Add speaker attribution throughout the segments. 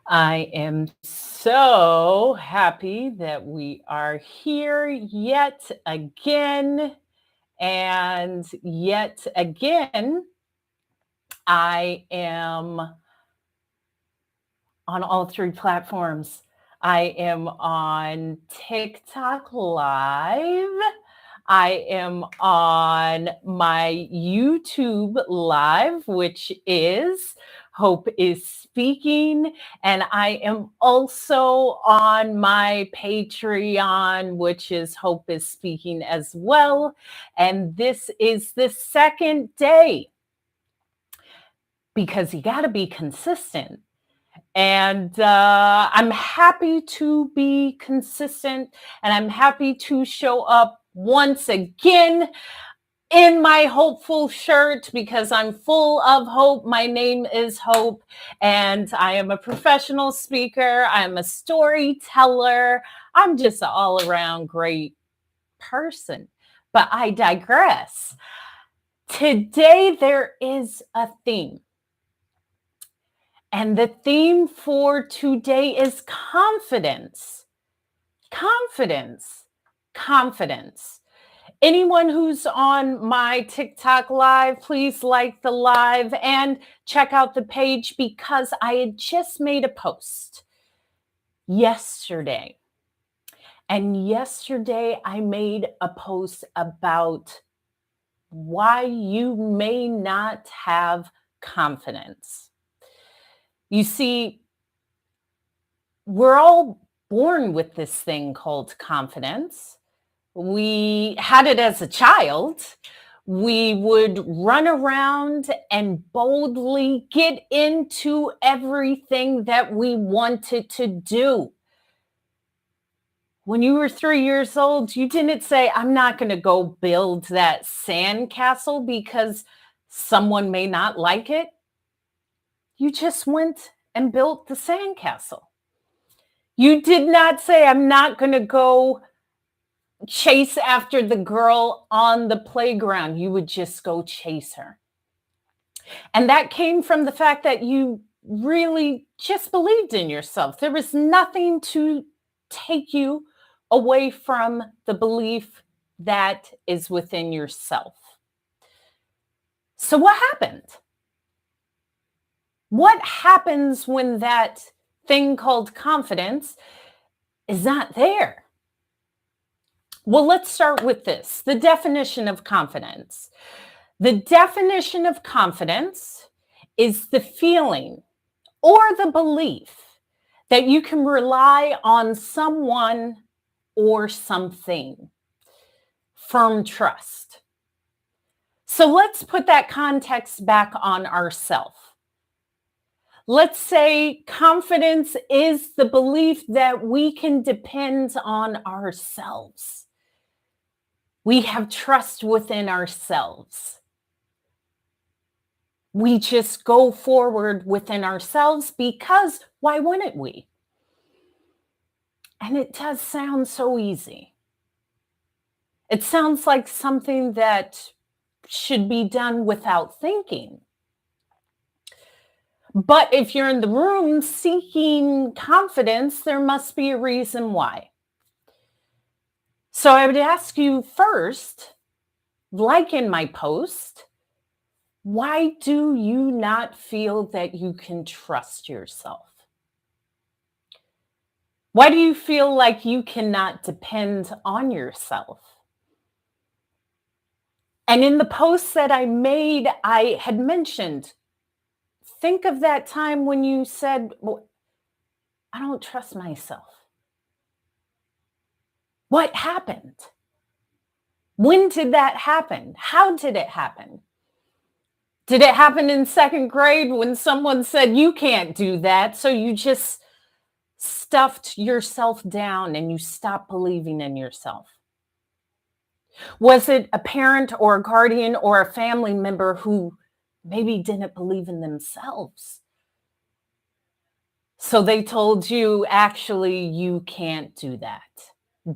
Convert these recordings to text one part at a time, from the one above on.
Speaker 1: I am so happy that we are here yet again. And yet again, I am on all three platforms. I am on TikTok Live. I am on my YouTube Live, which is Hope is Speaking. And I am also on my Patreon, which is Hope is Speaking as well. And this is the second day because you got to be consistent. And I'm happy to be consistent and I'm happy to show up once again in my hopeful shirt because I'm full of hope. My name is Hope, and I am a professional speaker. I'm a storyteller. I'm just an all around great person. But I digress. Today, there is a theme. And the theme for today is confidence. Confidence. Confidence. Anyone who's on my TikTok live, please like the live and check out the page because I had just made a post yesterday. And yesterday I made a post about why you may not have confidence. You see, we're all born with this thing called confidence. We had it as a child. We would run around and boldly get into everything that we wanted to do. When you were 3 years old, you didn't say, I'm not going to go build that sandcastle because someone may not like it. You just went and built the sandcastle. You did not say, I'm not going to go chase after the girl on the playground. You would just go chase her. And that came from the fact that you really just believed in yourself. There was nothing to take you away from the belief that is within yourself. So, what happened? What happens when that thing called confidence is not there? Well, let's start with this, the definition of confidence. The definition of confidence is the feeling or the belief that you can rely on someone or something. Firm trust. So let's put that context back on ourselves. Let's say confidence is the belief that we can depend on ourselves. We have trust within ourselves. We just go forward within ourselves because why wouldn't we? And it does sound so easy. It sounds like something that should be done without thinking. But if you're in the room seeking confidence, there must be a reason why. So I would ask you first, like in my post, why do you not feel that you can trust yourself? Why do you feel like you cannot depend on yourself? And in the post that I made, I had mentioned, think of that time when you said, well, I don't trust myself. What happened? When did that happen? How did it happen? Did it happen in second grade when someone said, you can't do that? So you just stuffed yourself down and you stopped believing in yourself? Was it a parent or a guardian or a family member who maybe didn't believe in themselves? So they told you, actually, you can't do that.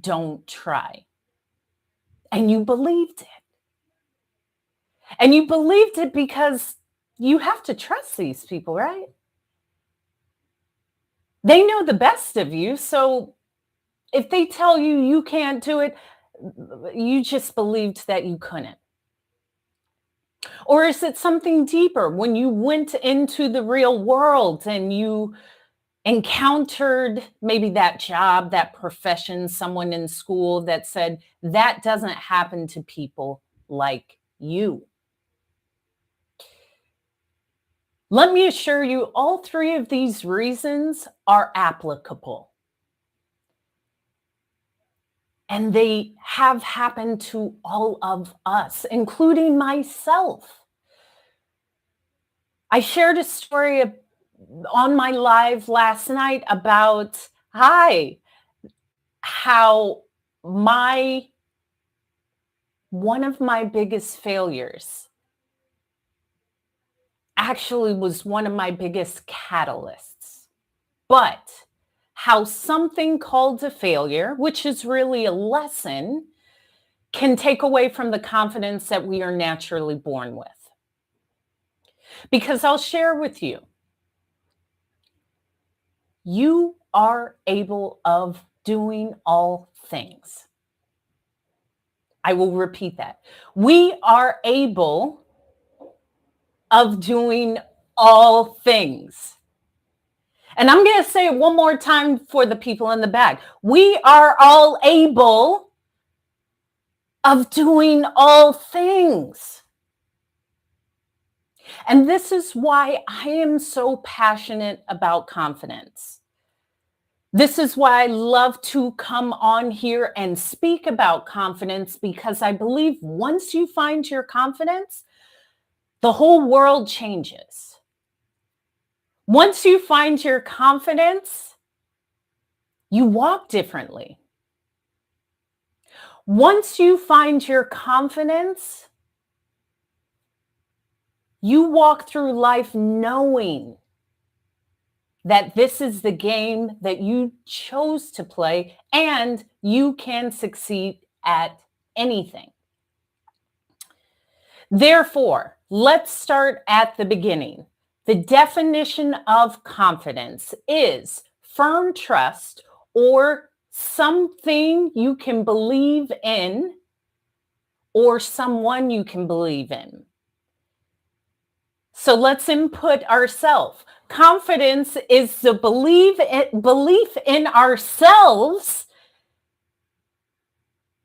Speaker 1: Don't try. And you believed it. And you believed it because you have to trust these people, right? They know the best of you. So if they tell you you can't do it, you just believed that you couldn't. Or is it something deeper when you went into the real world and you encountered maybe that job, that profession, someone in school that said, that doesn't happen to people like you? Let me assure you, all three of these reasons are applicable. And they have happened to all of us, including myself. I shared a story on my live last night about how my one of my biggest failures actually was one of my biggest catalysts. But how something called a failure, which is really a lesson, can take away from the confidence that we are naturally born with. Because I'll share with you, you are able of doing all things. I will repeat that. We are able of doing all things. And I'm going to say it one more time for the people in the back. We are all able of doing all things. And this is why I am so passionate about confidence. This is why I love to come on here and speak about confidence, because I believe once you find your confidence, the whole world changes. Once you find your confidence, you walk differently. Once you find your confidence, you walk through life knowing that this is the game that you chose to play and you can succeed at anything. Therefore, let's start at the beginning. The definition of confidence is firm trust or something you can believe in or someone you can believe in. So let's input ourselves. Confidence is the belief in ourselves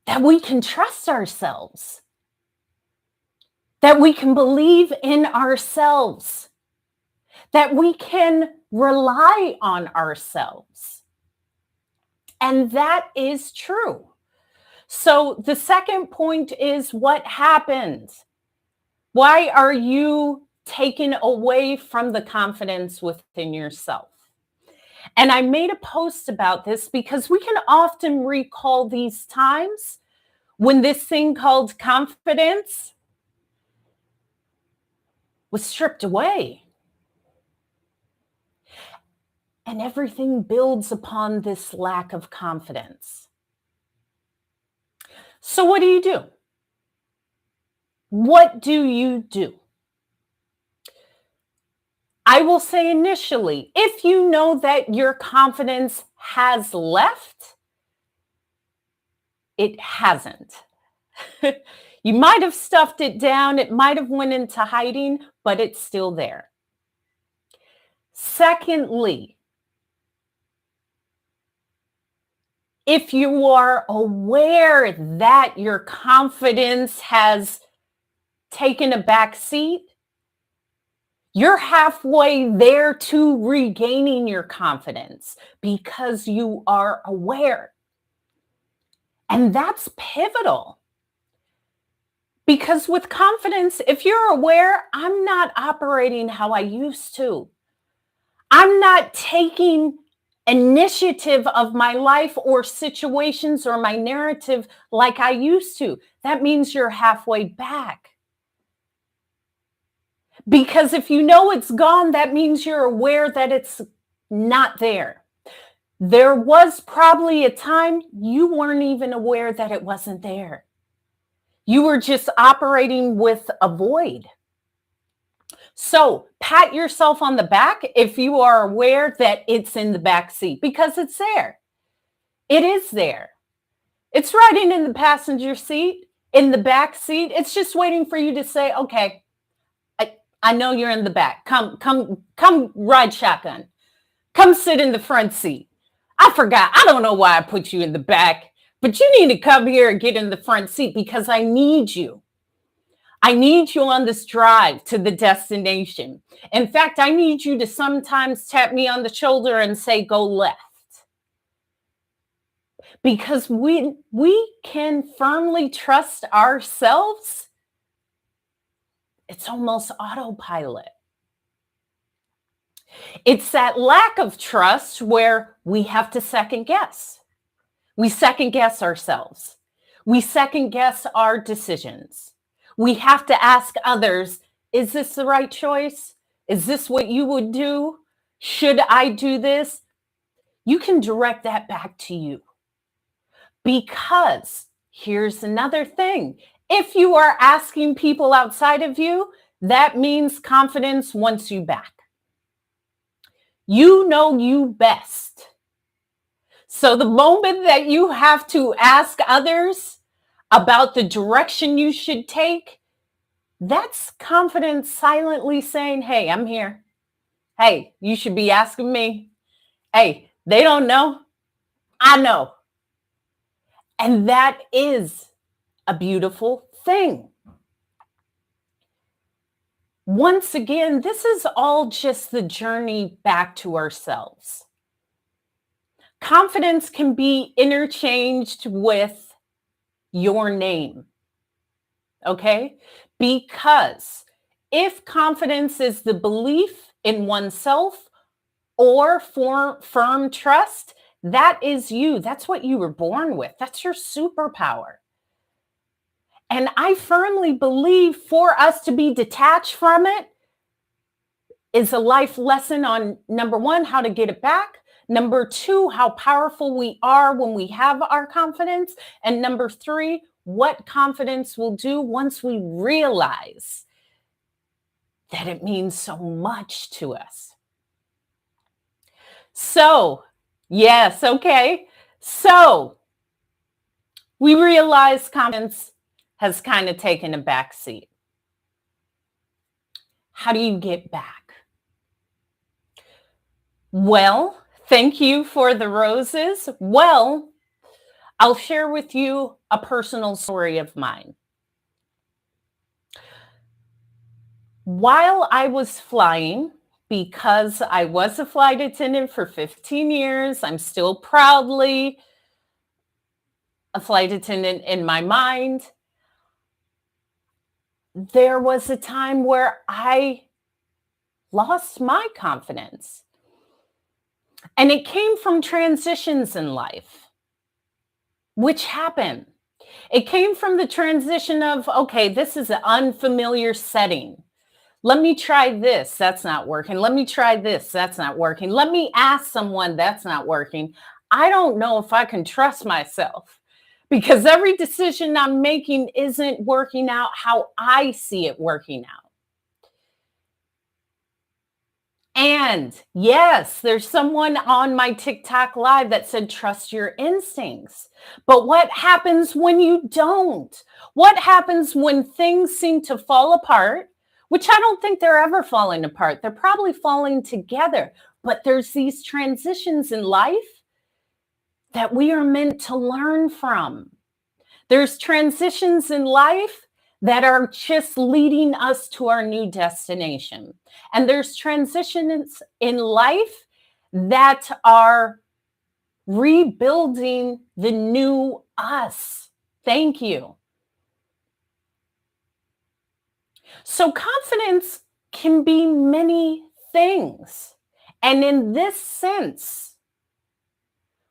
Speaker 1: that we can trust ourselves, that we can believe in ourselves, that we can rely on ourselves. And that is true. So the second point is, what happens? Why are you taken away from the confidence within yourself? And I made a post about this because we can often recall these times when this thing called confidence was stripped away. And everything builds upon this lack of confidence. So what do you do? What do you do? I will say initially, if you know that your confidence has left, it hasn't. You might have stuffed it down, it might have went into hiding, but it's still there. Secondly, if you are aware that your confidence has taken a back seat, you're halfway there to regaining your confidence because you are aware. And that's pivotal. Because with confidence, if you're aware, I'm not operating how I used to. I'm not taking initiative of my life or situations or my narrative like I used to. That means you're halfway back. Because if you know it's gone, that means you're aware that it's not there. There was probably a time you weren't even aware that it wasn't there. You were just operating with a void. So pat yourself on the back if you are aware that it's in the back seat, because it's there. It is there. It's riding in the passenger seat, in the back seat. It's just waiting for you to say, okay, I know you're in the back. Come ride shotgun. Come sit in the front seat. I forgot. I don't know why I put you in the back, but you need to come here and get in the front seat because I need you. I need you on this drive to the destination. In fact, I need you to sometimes tap me on the shoulder and say, go left. Because we can firmly trust ourselves. It's almost autopilot. It's that lack of trust where we have to second guess. We second guess ourselves. We second guess our decisions. We have to ask others, is this the right choice? Is this what you would do? Should I do this? You can direct that back to you. Because here's another thing. If you are asking people outside of you, that means confidence wants you back. You know you best. So the moment that you have to ask others about the direction you should take, that's confidence silently saying, hey, I'm here. Hey, you should be asking me. Hey, they don't know. I know. And that is a beautiful thing. Once again, this is all just the journey back to ourselves. Confidence can be interchanged with your name. Okay? Because if confidence is the belief in oneself or firm trust, that is you. That's what you were born with. That's your superpower. And I firmly believe for us to be detached from it is a life lesson on, number one, how to get it back. Number two, how powerful we are when we have our confidence. And number three, what confidence will do once we realize that it means so much to us. So, yes, okay. So, we realize confidence has kind of taken a back seat. How do you get back? Well, thank you for the roses. Well, I'll share with you a personal story of mine. While I was flying, because I was a flight attendant for 15 years, I'm still proudly a flight attendant in my mind. There was a time where I lost my confidence. And it came from transitions in life, which happen. It came from the transition of, okay, this is an unfamiliar setting. Let me try this. That's not working. Let me try this. That's not working. Let me ask someone. That's not working. I don't know if I can trust myself because every decision I'm making isn't working out how I see it working out. And yes, there's someone on my TikTok live that said, trust your instincts. But what happens when you don't? What happens when things seem to fall apart? Which I don't think they're ever falling apart. They're probably falling together. But there's these transitions in life that we are meant to learn from. There's transitions in life that are just leading us to our new destination. And there's transitions in life that are rebuilding the new us. Thank you. So confidence can be many things. And in this sense,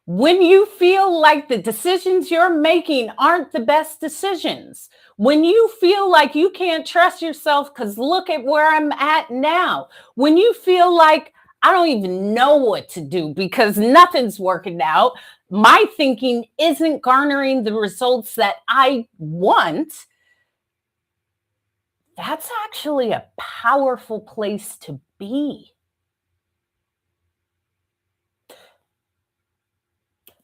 Speaker 1: when you feel like the decisions you're making aren't the best decisions, when you feel like you can't trust yourself because look at where I'm at now, when you feel like I don't even know what to do because nothing's working out, my thinking isn't garnering the results that I want, That's actually a powerful place to be.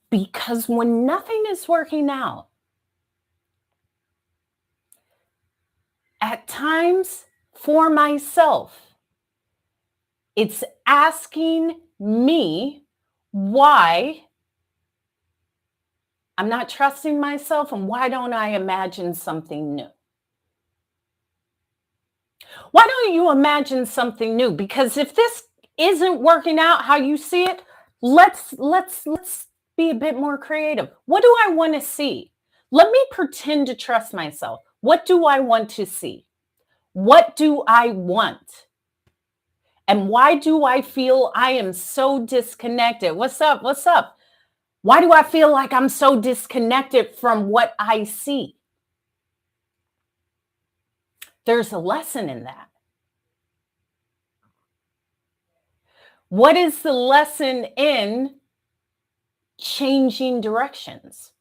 Speaker 1: Because when nothing is working out, at times for myself, it's asking me why I'm not trusting myself and why don't I imagine something new? Why don't you imagine something new? Because if this isn't working out how you see it, let's be a bit more creative. What do I want to see? Let me pretend to trust myself. What do I want to see? What do I want? And why do I feel I am so disconnected? What's up? What's up? Why do I feel like I'm so disconnected from what I see? There's a lesson in that. What is the lesson in changing directions?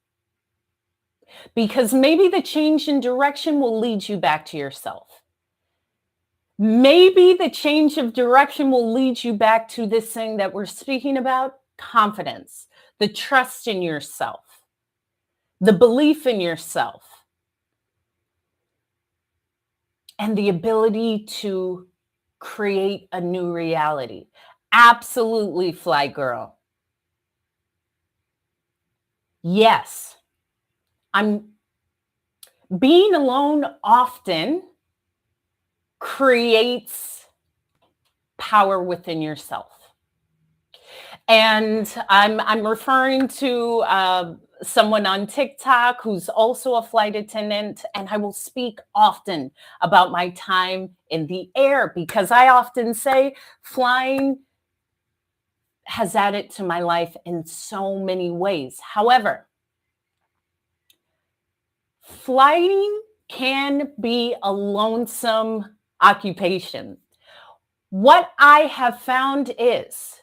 Speaker 1: Because maybe the change in direction will lead you back to yourself. Maybe the change of direction will lead you back to this thing that we're speaking about, confidence, the trust in yourself, the belief in yourself, and the ability to create a new reality. Absolutely, Fly Girl. Yes, I'm being alone often creates power within yourself. And I'm referring to someone on TikTok who's also a flight attendant, and I will speak often about my time in the air because I often say flying has added to my life in so many ways. However, flying can be a lonesome occupation. What I have found is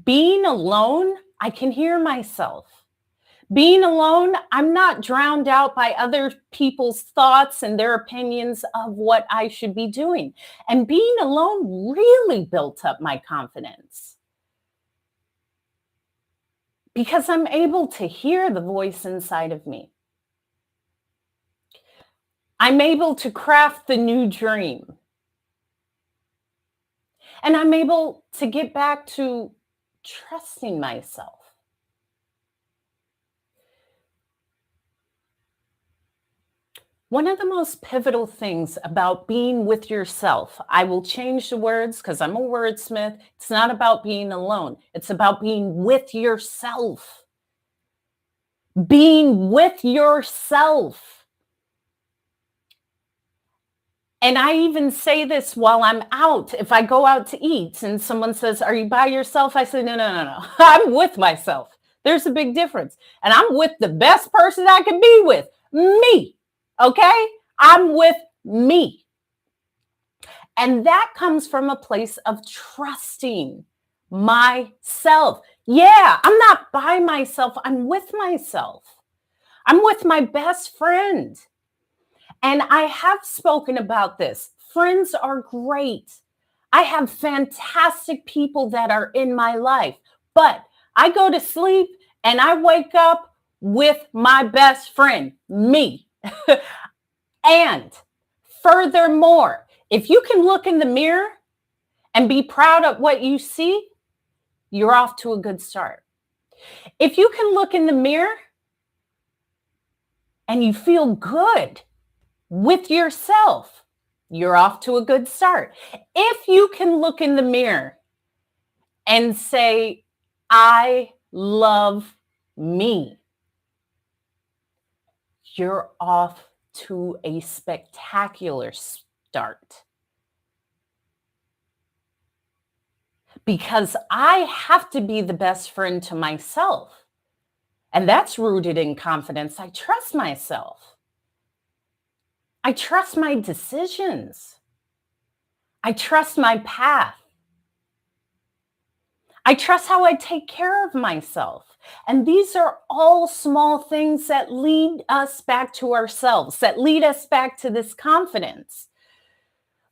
Speaker 1: being alone, I can hear myself. Being alone, I'm not drowned out by other people's thoughts and their opinions of what I should be doing. And being alone really built up my confidence because I'm able to hear the voice inside of me. I'm able to craft the new dream. And I'm able to get back to trusting myself. One of the most pivotal things about being with yourself, I will change the words because I'm a wordsmith. It's not about being alone, it's about being with yourself. Being with yourself. And I even say this while I'm out. If I go out to eat and someone says, "Are you by yourself?" I say, No. I'm with myself. There's a big difference. And I'm with the best person I can be with, me. Okay? I'm with me. And that comes from a place of trusting myself. Yeah, I'm not by myself. I'm with myself. I'm with my best friend. And I have spoken about this. Friends are great. I have fantastic people that are in my life, but I go to sleep and I wake up with my best friend, me. And furthermore, if you can look in the mirror and be proud of what you see, you're off to a good start. If you can look in the mirror and you feel good with yourself, you're off to a good start. If you can look in the mirror and say, I love me, you're off to a spectacular start. Because I have to be the best friend to myself. And that's rooted in confidence. I trust myself. I trust my decisions. I trust my path. I trust how I take care of myself. And these are all small things that lead us back to ourselves, that lead us back to this confidence.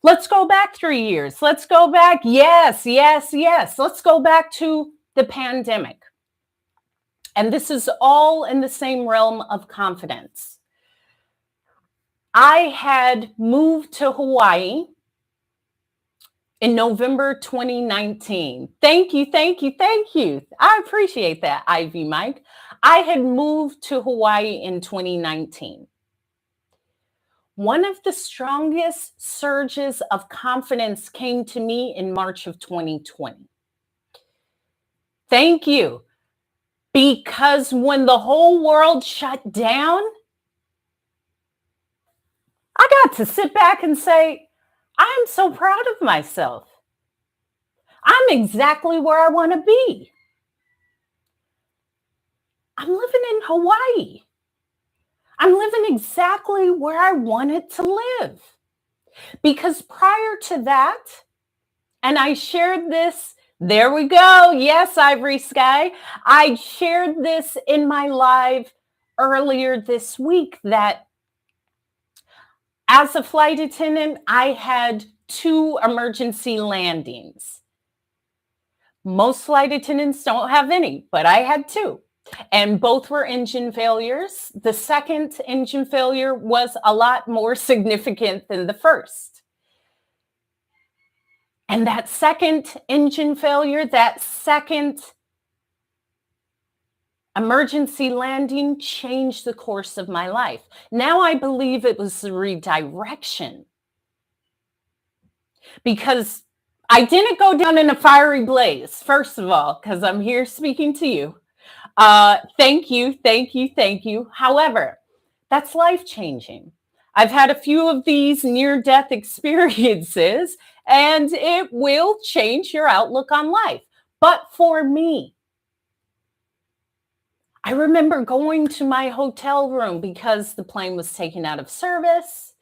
Speaker 1: Let's go back 3 years. Let's go back. Yes, yes, yes. Let's go back to the pandemic. And this is all in the same realm of confidence. I had moved to Hawaii in November 2019. Thank you, thank you, thank you. I appreciate that, Ivy Mike. I had moved to Hawaii in 2019. One of the strongest surges of confidence came to me in March of 2020. Thank you. Because when the whole world shut down, I got to sit back and say, I'm so proud of myself. I'm exactly where I want to be. I'm living in Hawaii. I'm living exactly where I wanted to live. Because prior to that, and I shared this, there we go. Yes, Ivory Sky. I shared this in my live earlier this week that as a flight attendant, I had 2 emergency landings. Most flight attendants don't have any, but I had 2. And both were engine failures. The second engine failure was a lot more significant than the first. And that second engine failure, that second emergency landing changed the course of my life. Now I believe it was the redirection. Because I didn't go down in a fiery blaze, first of all, because I'm here speaking to you. Thank you, thank you, thank you. However, that's life changing. I've had a few of these near death experiences, and it will change your outlook on life. But for me, I remember going to my hotel room because the plane was taken out of service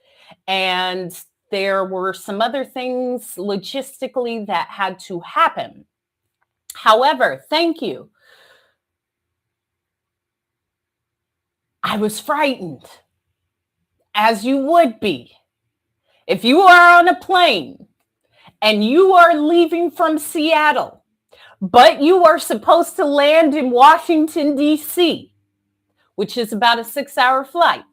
Speaker 1: and there were some other things logistically that had to happen. However, thank you. I was frightened, as you would be. If you are on a plane and you are leaving from Seattle, but you are supposed to land in Washington, D.C., which is about a 6-hour flight,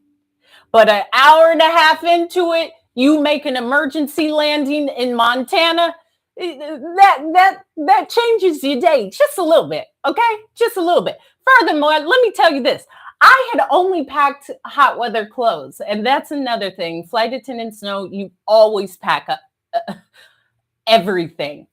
Speaker 1: but an hour and a half into it, you make an emergency landing in Montana, that changes your day just a little bit, okay? Just a little bit. Furthermore, let me tell you this. I had only packed hot weather clothes, and that's another thing. Flight attendants know you always pack up everything.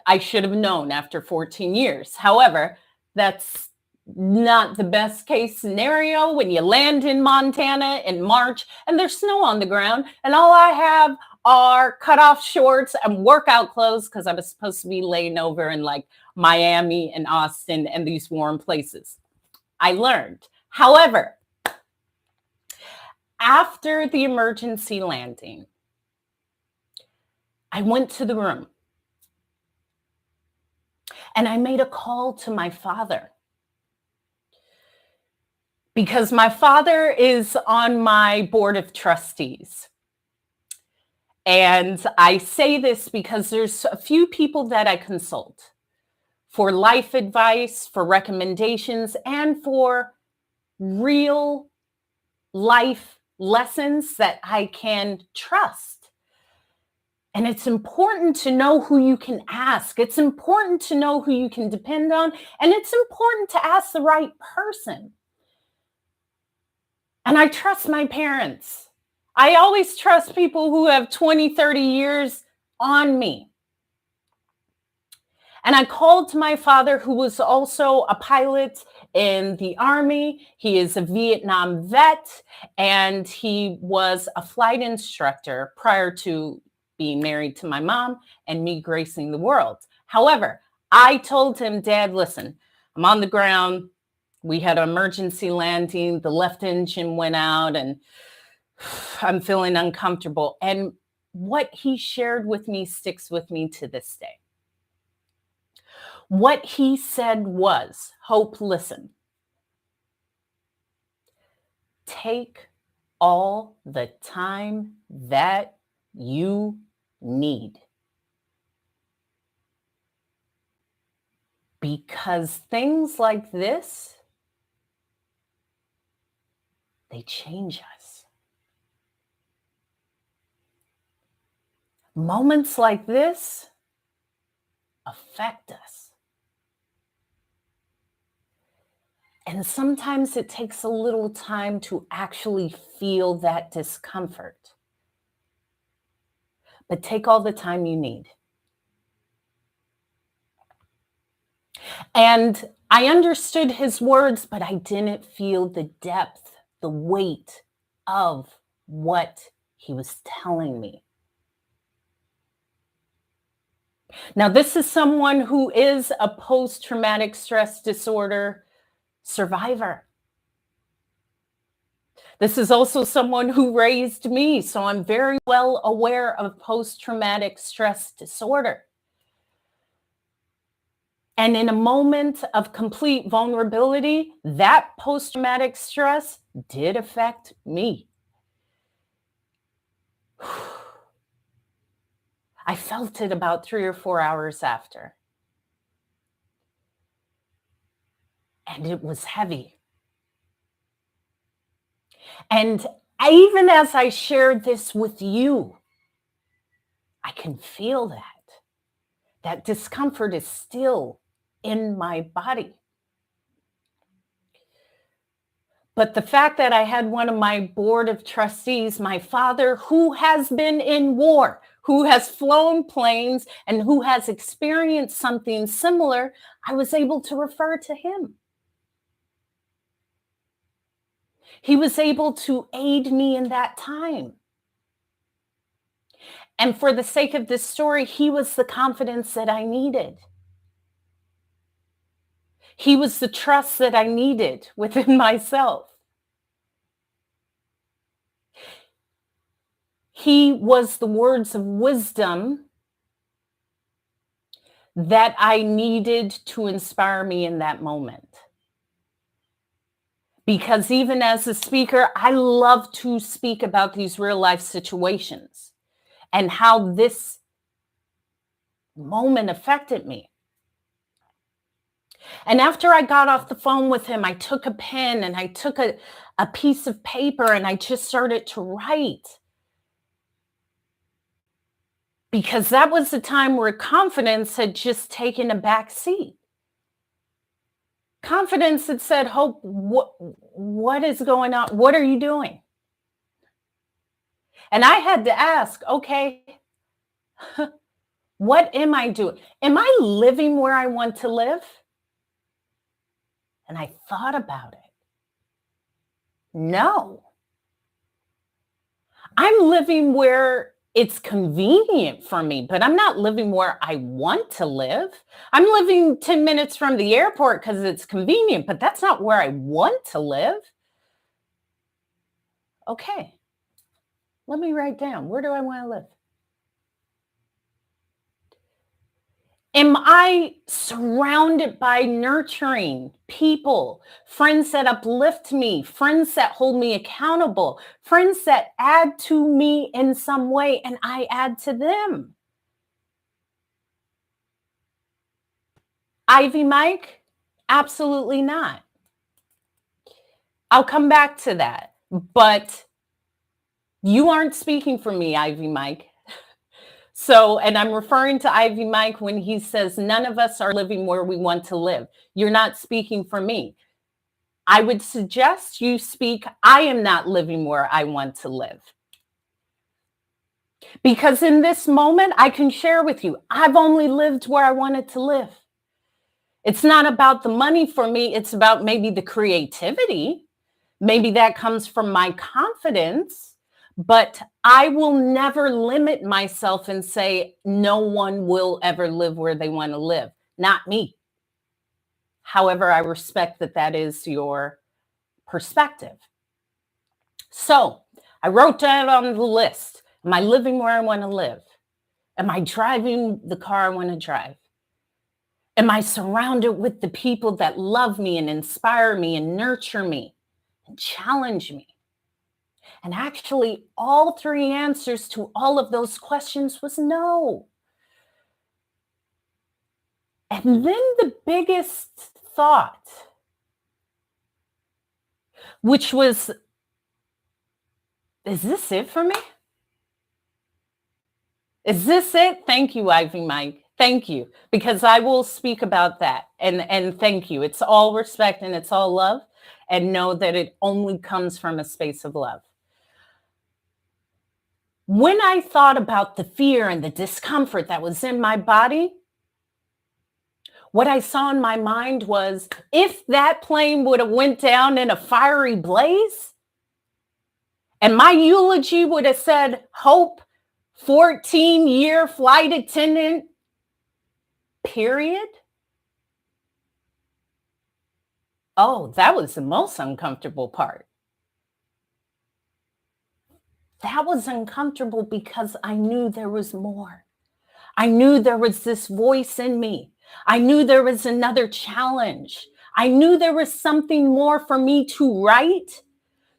Speaker 1: I should have known after 14 years. However, that's not the best case scenario when you land in Montana in March and there's snow on the ground and all I have are cut off shorts and workout clothes because I was supposed to be laying over in like Miami and Austin and these warm places. I learned. However, after the emergency landing, I went to the room and I made a call to my father. Because my father is on my board of trustees. And I say this because there's a few people that I consult for life advice, for recommendations, and for real life lessons that I can trust. And it's important to know who you can ask. It's important to know who you can depend on. And it's important to ask the right person. And I trust my parents. I always trust people who have 20, 30 years on me. And I called to my father, who was also a pilot in the Army. He is a Vietnam vet, and he was a flight instructor prior to being married to my mom and me gracing the world. However, I told him, Dad, listen, I'm on the ground. We had an emergency landing. The left engine went out and I'm feeling uncomfortable. And what he shared with me sticks with me to this day. What he said was, Hope, listen, take all the time that you need. Because things like this, they change us. Moments like this affect us. And sometimes it takes a little time to actually feel that discomfort. But take all the time you need. And I understood his words, but I didn't feel the depth, the weight of what he was telling me. Now, this is someone who is a post-traumatic stress disorder survivor. This is also someone who raised me, so I'm very well aware of post-traumatic stress disorder. And in a moment of complete vulnerability, that post-traumatic stress did affect me. I felt it about 3 or 4 hours after. And it was heavy. And even as I shared this with you, I can feel that. That discomfort is still in my body. But the fact that I had one of my board of trustees, my father, who has been in war, who has flown planes, and who has experienced something similar, I was able to refer to him. He was able to aid me in that time. And for the sake of this story, he was the confidence that I needed. He was the trust that I needed within myself. He was the words of wisdom that I needed to inspire me in that moment. Because even as a speaker, I love to speak about these real life situations and how this moment affected me. And after I got off the phone with him, I took a pen and I took a piece of paper and I just started to write. Because that was the time where confidence had just taken a back seat. Confidence had said, Hope, what is going on? What are you doing? And I had to ask, okay, what am I doing? Am I living where I want to live? And I thought about it. No. I'm living where it's convenient for me, but I'm not living where I want to live. I'm living 10 minutes from the airport because it's convenient, but that's not where I want to live. Okay, let me write down, where do I want to live? Am I surrounded by nurturing people, friends that uplift me, friends that hold me accountable, friends that add to me in some way and I add to them? Ivy Mike? Absolutely not. I'll come back to that. But you aren't speaking for me, Ivy Mike. So, and I'm referring to Ivy Mike when he says, none of us are living where we want to live. You're not speaking for me. I would suggest you speak, I am not living where I want to live. Because in this moment, I can share with you, I've only lived where I wanted to live. It's not about the money for me. It's about maybe the creativity. Maybe that comes from my confidence. But I will never limit myself and say, no one will ever live where they want to live. Not me. However, I respect that that is your perspective. So I wrote that on the list. Am I living where I want to live? Am I driving the car I want to drive? Am I surrounded with the people that love me and inspire me and nurture me and challenge me? And actually, all three answers to all of those questions was no. And then the biggest thought, which was, is this it for me? Is this it? Thank you, Ivy Mike. Thank you, because I will speak about that. And thank you. It's all respect and it's all love. And know that it only comes from a space of love. When I thought about the fear and the discomfort that was in my body, what I saw in my mind was, if that plane would have went down in a fiery blaze and my eulogy would have said, Hope, 14-year flight attendant, period. Oh, that was the most uncomfortable part. That was uncomfortable because I knew there was more. I knew there was this voice in me. I knew there was another challenge. I knew there was something more for me to write.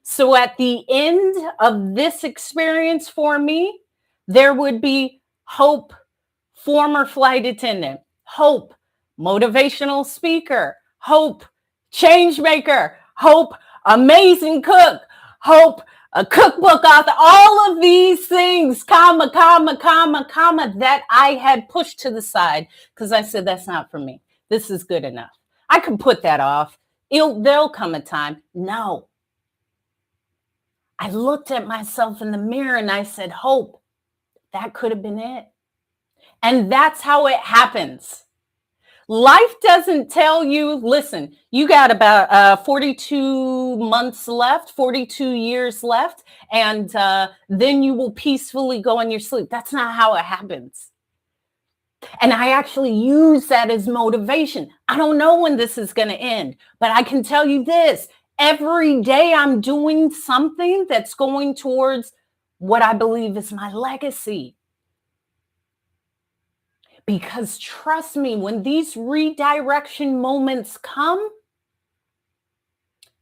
Speaker 1: So at the end of this experience for me, there would be Hope, former flight attendant, Hope, motivational speaker, Hope, change maker, Hope, amazing cook, Hope, a cookbook author, all of these things, comma, that I had pushed to the side because I said, that's not for me. This is good enough. I can put that off. There'll come a time. No. I looked at myself in the mirror and I said, Hope, that could have been it. And that's how it happens. Life doesn't tell you, listen, you got about 42 months left, 42 years left, and then you will peacefully go in your sleep. That's not how it happens. And I actually use that as motivation. I don't know when this is going to end, but I can tell you this. Every day I'm doing something that's going towards what I believe is my legacy. Because trust me, when these redirection moments come,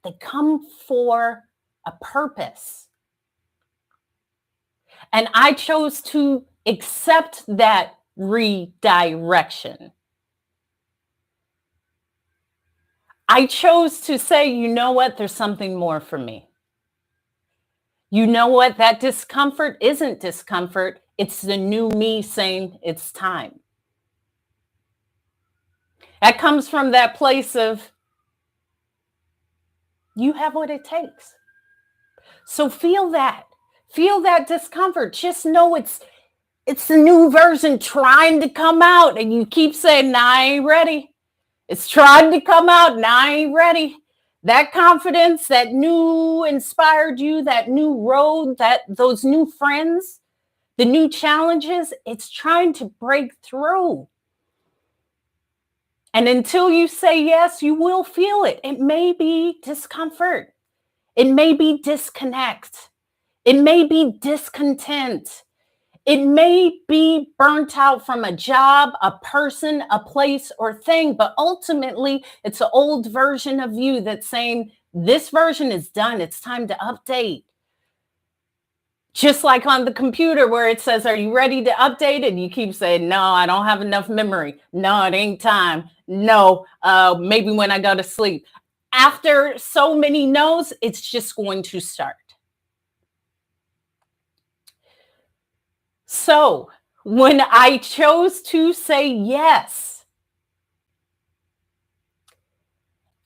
Speaker 1: they come for a purpose. And I chose to accept that redirection. I chose to say, you know what? There's something more for me. You know what? That discomfort isn't discomfort. It's the new me saying it's time. That comes from that place of, you have what it takes. So feel that discomfort. Just know it's the new version trying to come out. And you keep saying, nah, I ain't ready. It's trying to come out. Nah, I ain't ready. That confidence, that new inspired you, that new road, those new friends, the new challenges, it's trying to break through. And until you say yes, you will feel it. It may be discomfort. It may be disconnect. It may be discontent. It may be burnt out from a job, a person, a place, or thing. But ultimately, it's an old version of you that's saying, this version is done. It's time to update. Just like on the computer where it says, are you ready to update? And you keep saying, no, I don't have enough memory. No, it ain't time. No, maybe when I go to sleep. After so many no's, it's just going to start. So when I chose to say yes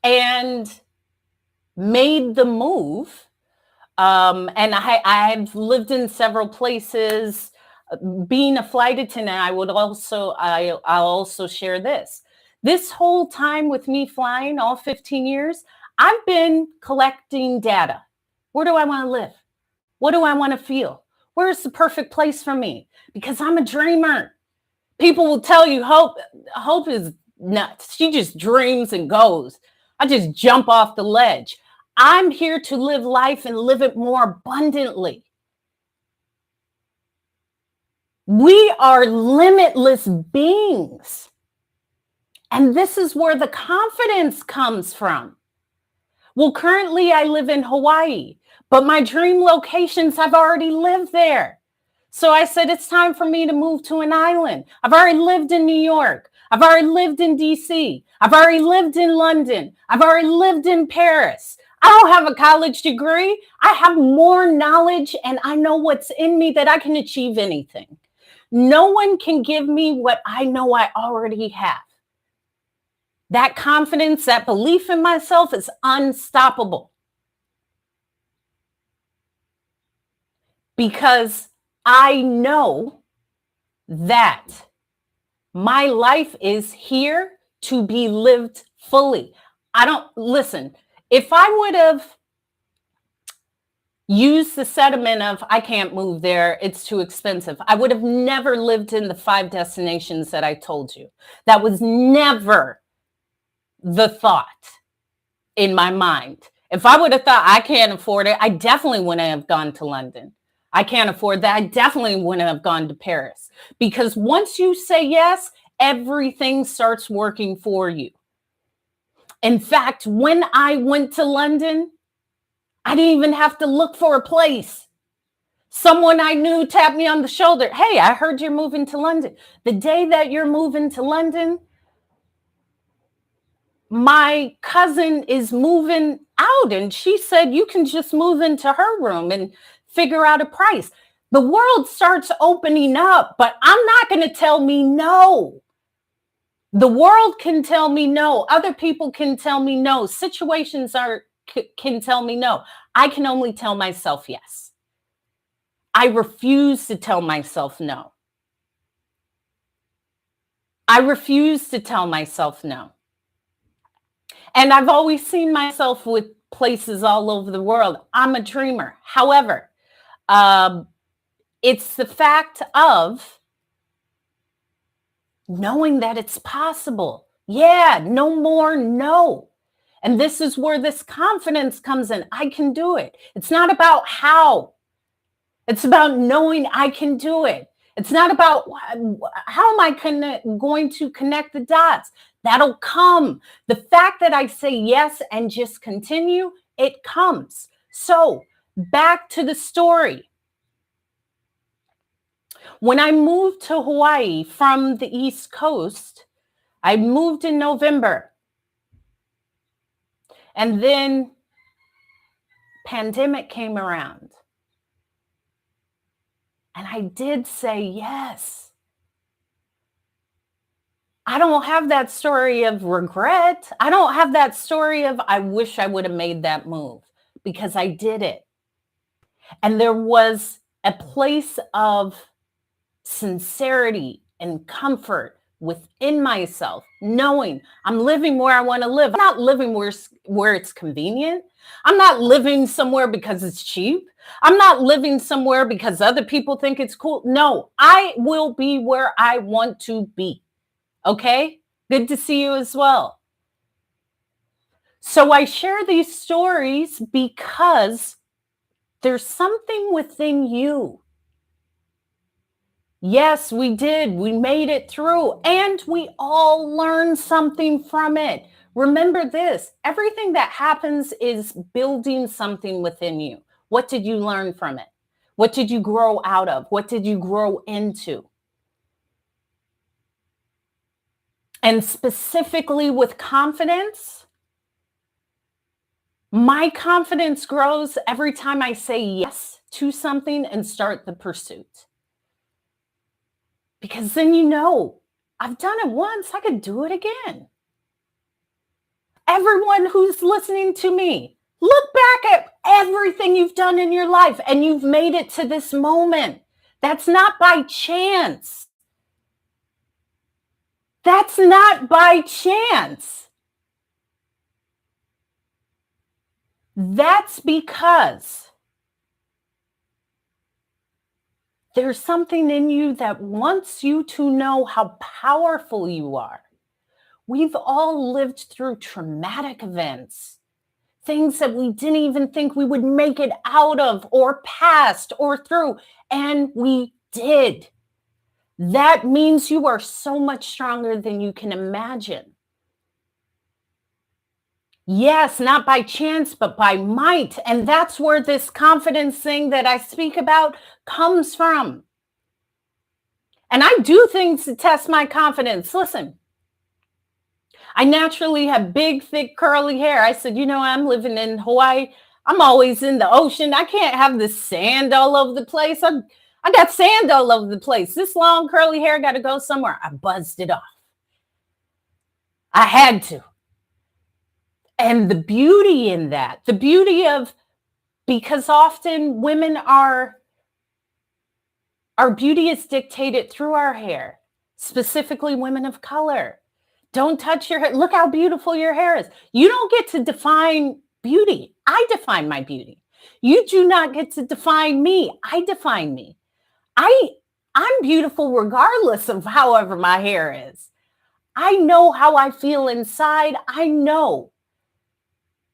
Speaker 1: and made the move, and I've lived in several places. Being a flight attendant, I'll also share this. This whole time with me flying, all 15 years, I've been collecting data. Where do I want to live? What do I want to feel? Where's the perfect place for me? Because I'm a dreamer. People will tell you Hope is nuts. She just dreams and goes. I just jump off the ledge. I'm here to live life and live it more abundantly. We are limitless beings. And this is where the confidence comes from. Well, currently I live in Hawaii, But my dream locations, I've already lived there. So I said, it's time for me to move to an island. I've already lived in New York. I've already lived in DC. I've already lived in London. I've already lived in Paris. I don't have a college degree. I have more knowledge and I know what's in me that I can achieve anything. No one can give me what I know I already have. That confidence, that belief in myself is unstoppable. Because I know that my life is here to be lived fully. I don't listen. If I would have used the sentiment of I can't move there, it's too expensive, I would have never lived in the 5 destinations that I told you. That was never the thought in my mind. If I would have thought I can't afford it, I definitely wouldn't have gone to London. I can't afford that. I definitely wouldn't have gone to Paris. Because once you say yes, everything starts working for you. In fact, when I went to London, I didn't even have to look for a place. Someone I knew tapped me on the shoulder. Hey, I heard you're moving to London. The day that you're moving to London, my cousin is moving out and she said you can just move into her room and figure out a price. The world starts opening up, but I'm not going to tell me no. The world can tell me no. Other people can tell me no. Situations can tell me no. I can only tell myself yes. I refuse to tell myself no. I refuse to tell myself no. And I've always seen myself with places all over the world. I'm a dreamer. However, it's the fact of knowing that it's possible. Yeah, no more no. And this is where this confidence comes in. I can do it. It's not about how. It's about knowing I can do it. It's not about how am I going to connect the dots. That'll come. The fact that I say yes and just continue, it comes. So back to the story. When I moved to Hawaii from the East Coast, I moved in November. And then pandemic came around. And I did say yes. I don't have that story of regret. I don't have that story of I wish I would have made that move because I did it. And there was a place of sincerity and comfort within myself, knowing I'm living where I want to live. I'm not living where it's convenient. I'm not living somewhere because it's cheap. I'm not living somewhere because other people think it's cool. No, I will be where I want to be. Okay? Good to see you as well. So I share these stories because there's something within you. Yes, we did. We made it through and we all learned something from it. Remember this, everything that happens is building something within you. What did you learn from it? What did you grow out of? What did you grow into? And specifically with confidence, my confidence grows every time I say yes to something and start the pursuit. Because then you know, I've done it once, I could do it again. Everyone who's listening to me, look back at everything you've done in your life and you've made it to this moment. That's not by chance. That's not by chance. That's because there's something in you that wants you to know how powerful you are. We've all lived through traumatic events, things that we didn't even think we would make it out of or past or through, and we did. That means you are so much stronger than you can imagine. Yes, not by chance, but by might. And that's where this confidence thing that I speak about comes from. And I do things to test my confidence. Listen, I naturally have big, thick, curly hair. I said, I'm living in Hawaii. I'm always in the ocean. I can't have the sand all over the place. I got sand all over the place. This long, curly hair got to go somewhere. I buzzed it off. I had to. And the beauty in that, the beauty of, because often women our beauty is dictated through our hair, specifically women of color. Don't touch your hair. Look how beautiful your hair is. You don't get to define beauty. I define my beauty. You do not get to define me. I define me. I'm beautiful regardless of however my hair is. I know how I feel inside. I know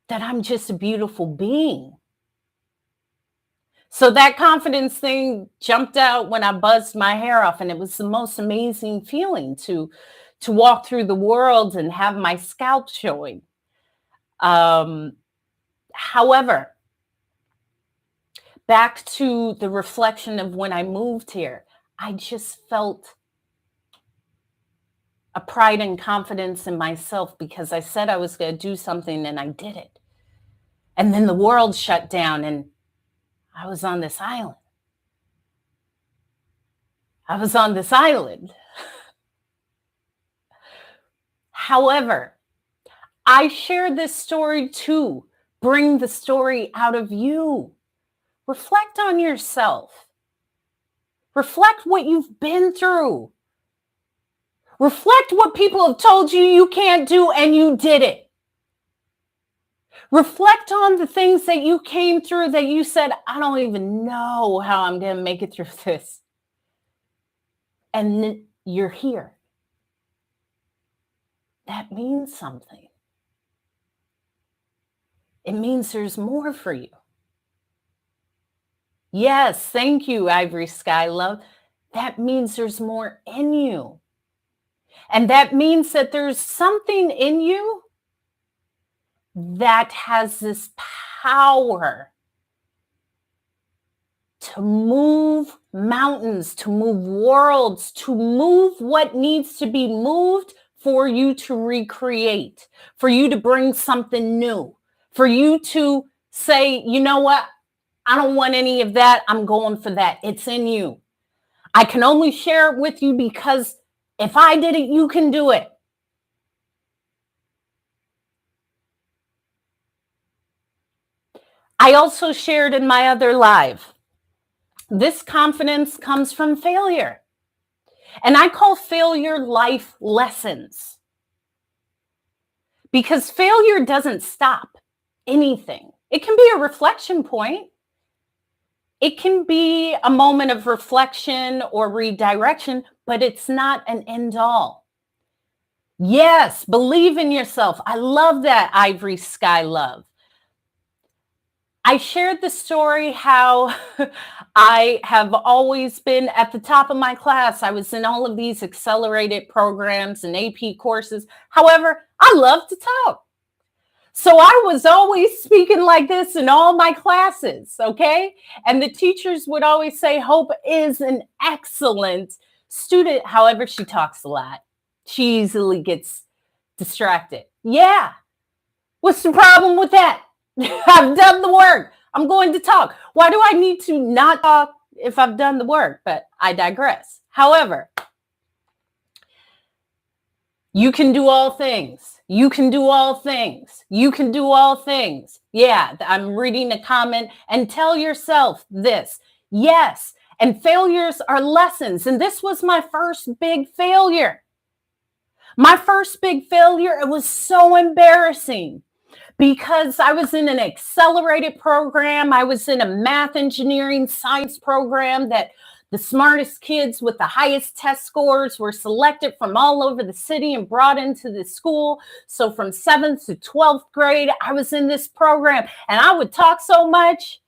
Speaker 1: that I'm just a beautiful being. So that confidence thing jumped out when I buzzed my hair off, and it was the most amazing feeling to walk through the world and have my scalp showing. However, back to the reflection of when I moved here, I just felt a pride and confidence in myself because I said I was going to do something and I did it. And then the world shut down and I was on this island. However, I share this story to bring the story out of you. Reflect on yourself. Reflect what you've been through. Reflect what people have told you can't do and you did it. Reflect on the things that you came through that you said, I don't even know how I'm going to make it through this. And then you're here. That means something. It means there's more for you. Yes, thank you, Ivory Sky Love. That means there's more in you. And that means that there's something in you that has this power to move mountains, to move worlds, to move what needs to be moved for you to recreate, for you to bring something new, for you to say, you know what? I don't want any of that. I'm going for that. It's in you. I can only share it with you because if I did it, you can do it. I also shared in my other live, this confidence comes from failure. And I call failure life lessons. Because failure doesn't stop anything. It can be a reflection point. It can be a moment of reflection or redirection, but it's not an end all. Yes, believe in yourself. I love that, Ivory Sky Love. I shared the story how I have always been at the top of my class. I was in all of these accelerated programs and AP courses. However, I love to talk. So I was always speaking like this in all my classes, okay? And the teachers would always say, Hope is an excellent student. However, she talks a lot. She easily gets distracted. Yeah. What's the problem with that? I've done the work. I'm going to talk. Why do I need to not talk if I've done the work? But I digress. However, you can do all things. You can do all things. You can do all things. Yeah, I'm reading a comment. And tell yourself this. Yes, and failures are lessons. And this was my first big failure. My first big failure, it was so embarrassing because I was in an accelerated program. I was in a math, engineering, science program that the smartest kids with the highest test scores were selected from all over the city and brought into the school. So from 7th to 12th grade, I was in this program and I would talk so much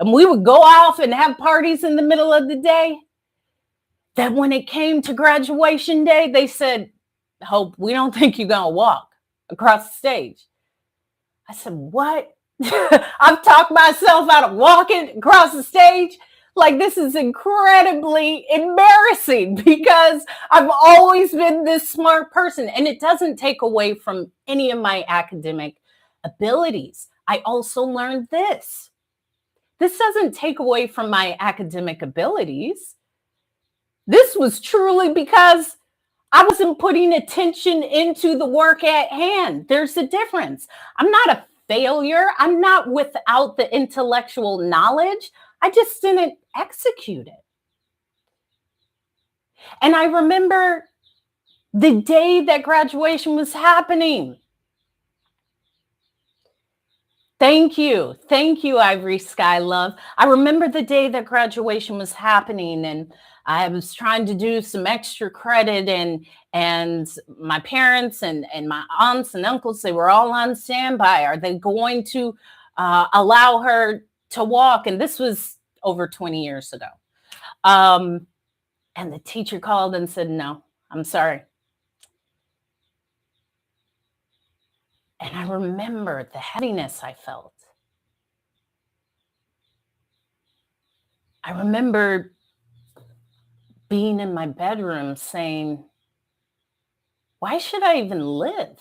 Speaker 1: and we would go off and have parties in the middle of the day that when it came to graduation day, they said, Hope, we don't think you're going to walk across the stage. I said, what? I've talked myself out of walking across the stage. Like, this is incredibly embarrassing because I've always been this smart person. And it doesn't take away from any of my academic abilities. I also learned this. This doesn't take away from my academic abilities. This was truly because I wasn't putting attention into the work at hand. There's a difference. I'm not a failure. I'm not without the intellectual knowledge. I just didn't execute it. And I remember the day that graduation was happening. Thank you. Thank you, Ivory Sky Love. I remember the day that graduation was happening, and I was trying to do some extra credit, and my parents and my aunts and uncles, they were all on standby. Are they going to allow her to walk? And this was over 20 years ago. And the teacher called and said, no, I'm sorry. And I remember the heaviness I felt. I remember being in my bedroom saying, why should I even live?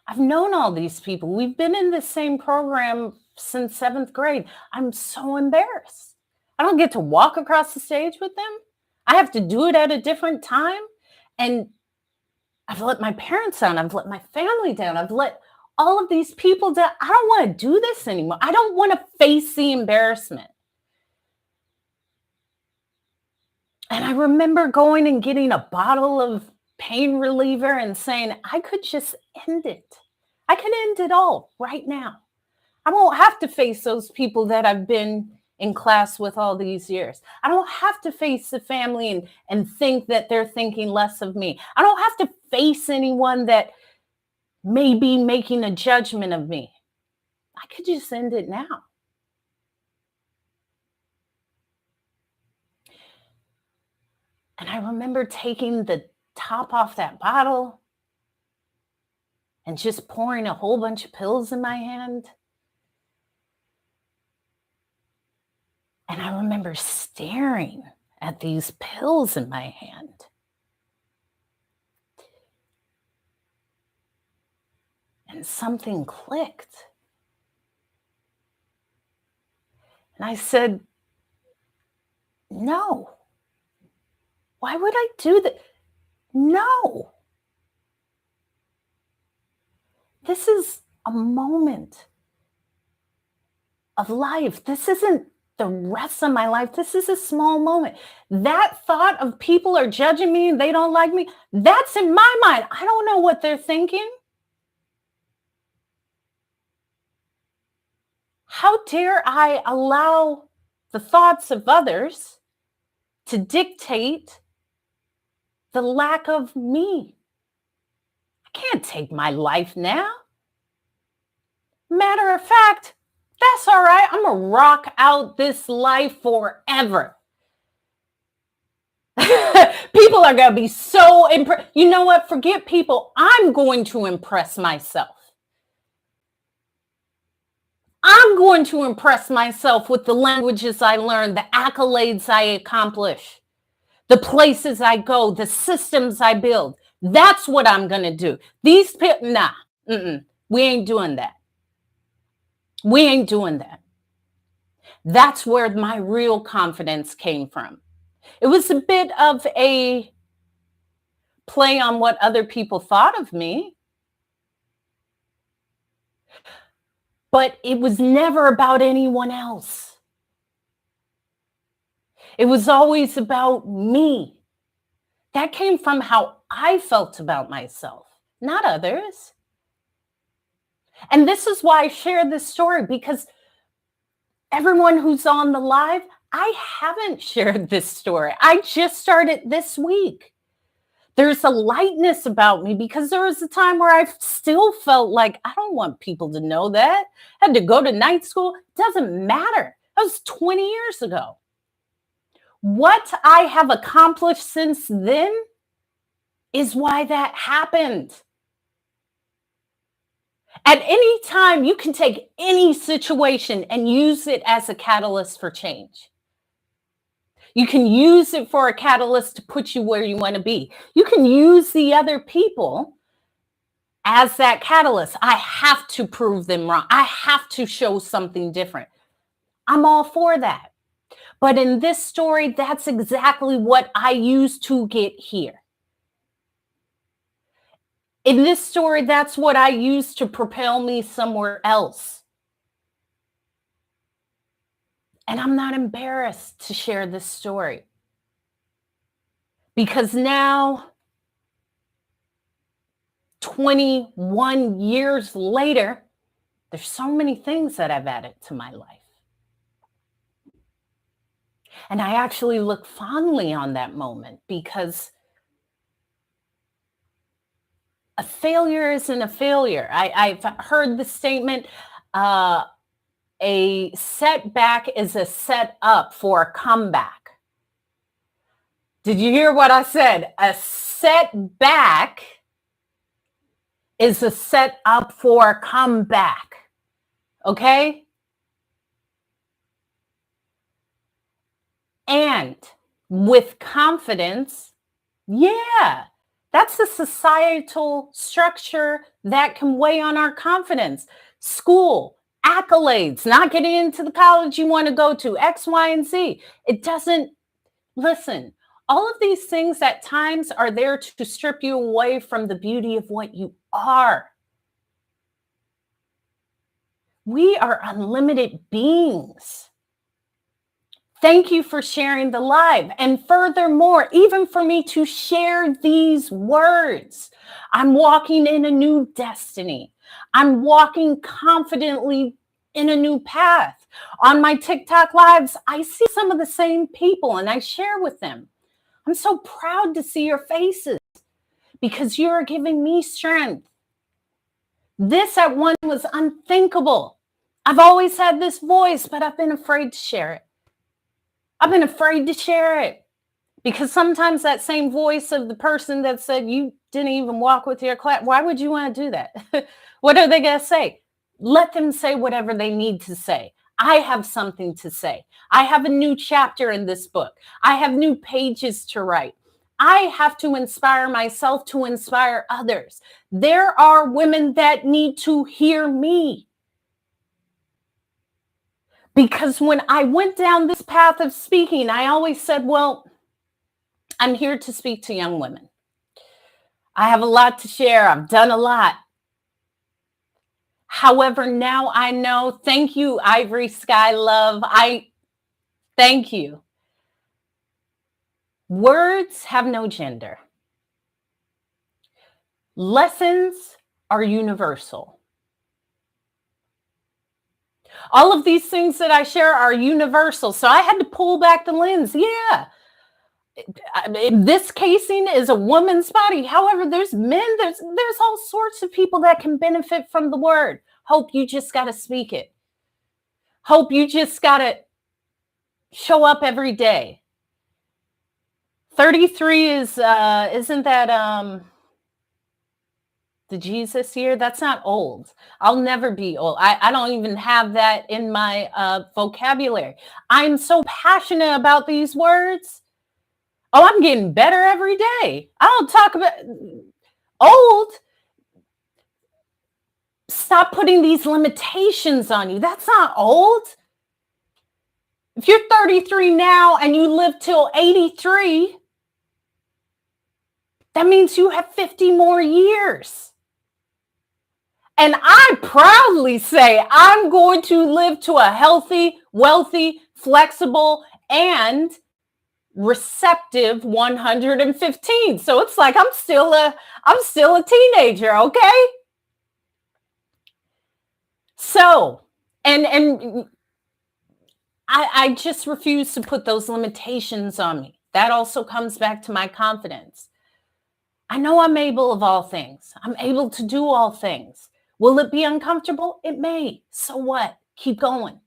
Speaker 1: I've known all these people. We've been in the same program since seventh grade. I'm so embarrassed. I don't get to walk across the stage with them. I have to do it at a different time. And I've let my parents down. I've let my family down. I've let all of these people down. I don't want to do this anymore. I don't want to face the embarrassment. And I remember going and getting a bottle of pain reliever and saying, I could just end it. I could end it all right now. I won't have to face those people that I've been in class with all these years. I don't have to face the family and think that they're thinking less of me. I don't have to face anyone that may be making a judgment of me. I could just end it now. And I remember taking the top off that bottle and just pouring a whole bunch of pills in my hand. And I remember staring at these pills in my hand. And something clicked. And I said, no. Why would I do that? No. This is a moment of life. This isn't the rest of my life. This is a small moment. That thought of people are judging me and they don't like me, that's in my mind. I don't know what they're thinking. How dare I allow the thoughts of others to dictate the lack of me? I can't take my life now. Matter of fact, that's all right. I'm going to rock out this life forever. People are going to be so impressed. You know what? Forget people. I'm going to impress myself. I'm going to impress myself with the languages I learn, the accolades I accomplish, the places I go, the systems I build. That's what I'm going to do. These people, nah, we ain't doing that. We ain't doing that. That's where my real confidence came from. It was a bit of a play on what other people thought of me, but it was never about anyone else. It was always about me. That came from how I felt about myself, not others. And this is why I share this story, because everyone who's on the live, I haven't shared this story. I just started this week. There's a lightness about me because there was a time where I still felt like I don't want people to know that. I had to go to night school. It doesn't matter. That was 20 years ago. What I have accomplished since then is why that happened. At any time, you can take any situation and use it as a catalyst for change. You can use it for a catalyst to put you where you want to be. You can use the other people as that catalyst. I have to prove them wrong. I have to show something different. I'm all for that. But in this story, that's exactly what I used to get here. In this story, that's what I used to propel me somewhere else. And I'm not embarrassed to share this story. Because now, 21 years later, there's so many things that I've added to my life. And I actually look fondly on that moment because a failure isn't a failure. I've heard the statement, a setback is a setup for a comeback. Did you hear what I said? A setback is a setup for a comeback. Okay? And with confidence, yeah, that's a societal structure that can weigh on our confidence. School, accolades, not getting into the college you want to go to, X, Y, and Z. It doesn't, listen, all of these things at times are there to strip you away from the beauty of what you are. We are unlimited beings. Thank you for sharing the live. And furthermore, even for me to share these words, I'm walking in a new destiny. I'm walking confidently in a new path. On my TikTok lives, I see some of the same people and I share with them. I'm so proud to see your faces because you are giving me strength. This at one was unthinkable. I've always had this voice, but I've been afraid to share it. I've been afraid to share it because sometimes that same voice of the person that said you didn't even walk with your class, why would you want to do that? What are they going to say? Let them say whatever they need to say. I have something to say. I have a new chapter in this book. I have new pages to write. I have to inspire myself to inspire others. There are women that need to hear me. Because when I went down this path of speaking, I always said, well, I'm here to speak to young women. I have a lot to share. I've done a lot. However, now I know, thank you, Ivory Sky Love. Thank you. Words have no gender. Lessons are universal. All of these things that I share are universal. So I had to pull back the lens. Yeah. This casing is a woman's body. However, there's men, there's all sorts of people that can benefit from the word. Hope you just got to speak it. Hope you just got to show up every day. 33 is, isn't that, the Jesus year? That's not old. I'll never be old. I don't even have that in my vocabulary. I'm so passionate about these words. Oh, I'm getting better every day. I don't talk about old. Stop putting these limitations on you. That's not old. If you're 33 now and you live till 83, that means you have 50 more years. And I proudly say I'm going to live to a healthy, wealthy, flexible, and receptive 115. So it's like I'm still a teenager, okay? So, and I just refuse to put those limitations on me. That also comes back to my confidence. I know I'm able of all things. I'm able to do all things. Will it be uncomfortable? It may. So what? Keep going.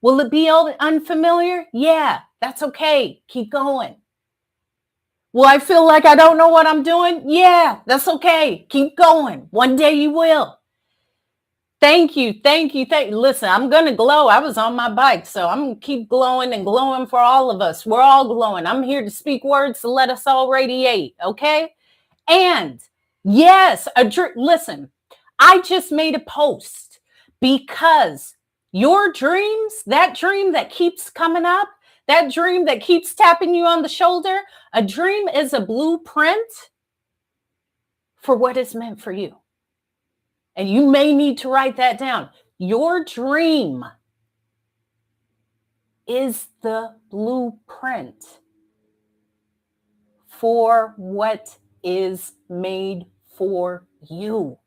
Speaker 1: Will it be unfamiliar? Yeah, that's okay. Keep going. Will I feel like I don't know what I'm doing? Yeah, that's okay. Keep going. One day you will. Thank you. Thank you. Thank you. Listen, I'm going to glow. I was on my bike, so I'm going to keep glowing and glowing for all of us. We're all glowing. I'm here to speak words to let us all radiate. Okay. And yes, listen, I just made a post because your dreams, that dream that keeps coming up, that dream that keeps tapping you on the shoulder, a dream is a blueprint for what is meant for you. And you may need to write that down. Your dream is the blueprint for what is made for you.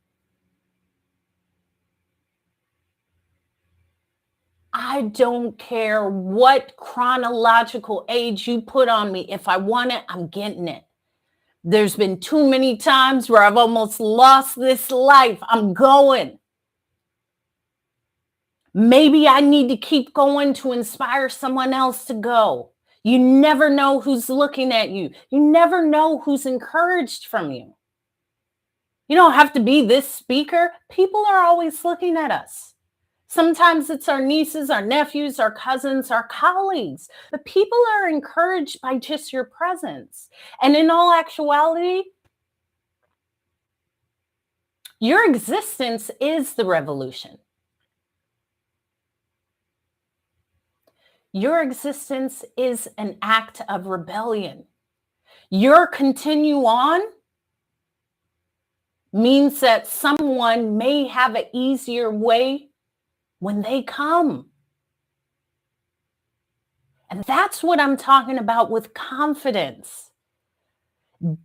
Speaker 1: I don't care what chronological age you put on me. If I want it, I'm getting it. There's been too many times where I've almost lost this life. I'm going. Maybe I need to keep going to inspire someone else to go. You never know who's looking at you. You never know who's encouraged from you. You don't have to be this speaker. People are always looking at us. Sometimes it's our nieces, our nephews, our cousins, our colleagues. But people are encouraged by just your presence. And in all actuality, your existence is the revolution. Your existence is an act of rebellion. Your continue on means that someone may have an easier way when they come. And that's what I'm talking about with confidence.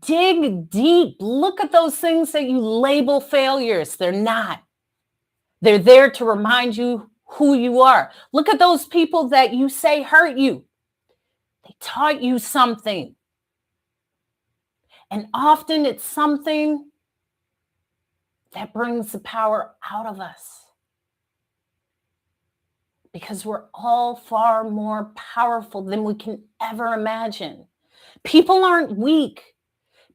Speaker 1: Dig deep. Look at those things that you label failures. They're not. They're there to remind you who you are. Look at those people that you say hurt you. They taught you something. And often it's something that brings the power out of us. Because we're all far more powerful than we can ever imagine. People aren't weak.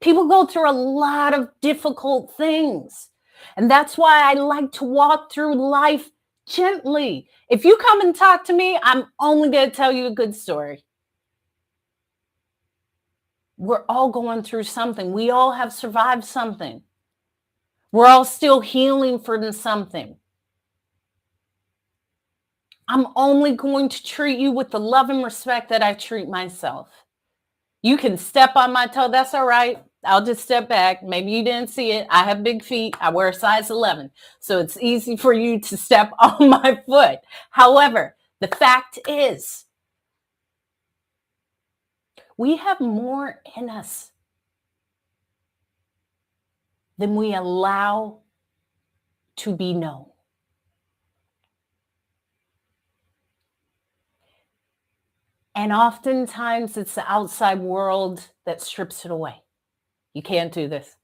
Speaker 1: People go through a lot of difficult things. And that's why I like to walk through life gently. If you come and talk to me, I'm only going to tell you a good story. We're all going through something. We all have survived something. We're all still healing from something. I'm only going to treat you with the love and respect that I treat myself. You can step on my toe. That's all right. I'll just step back. Maybe you didn't see it. I have big feet. I wear a size 11. So it's easy for you to step on my foot. However, the fact is, we have more in us than we allow to be known. And oftentimes it's the outside world that strips it away. You can't do this.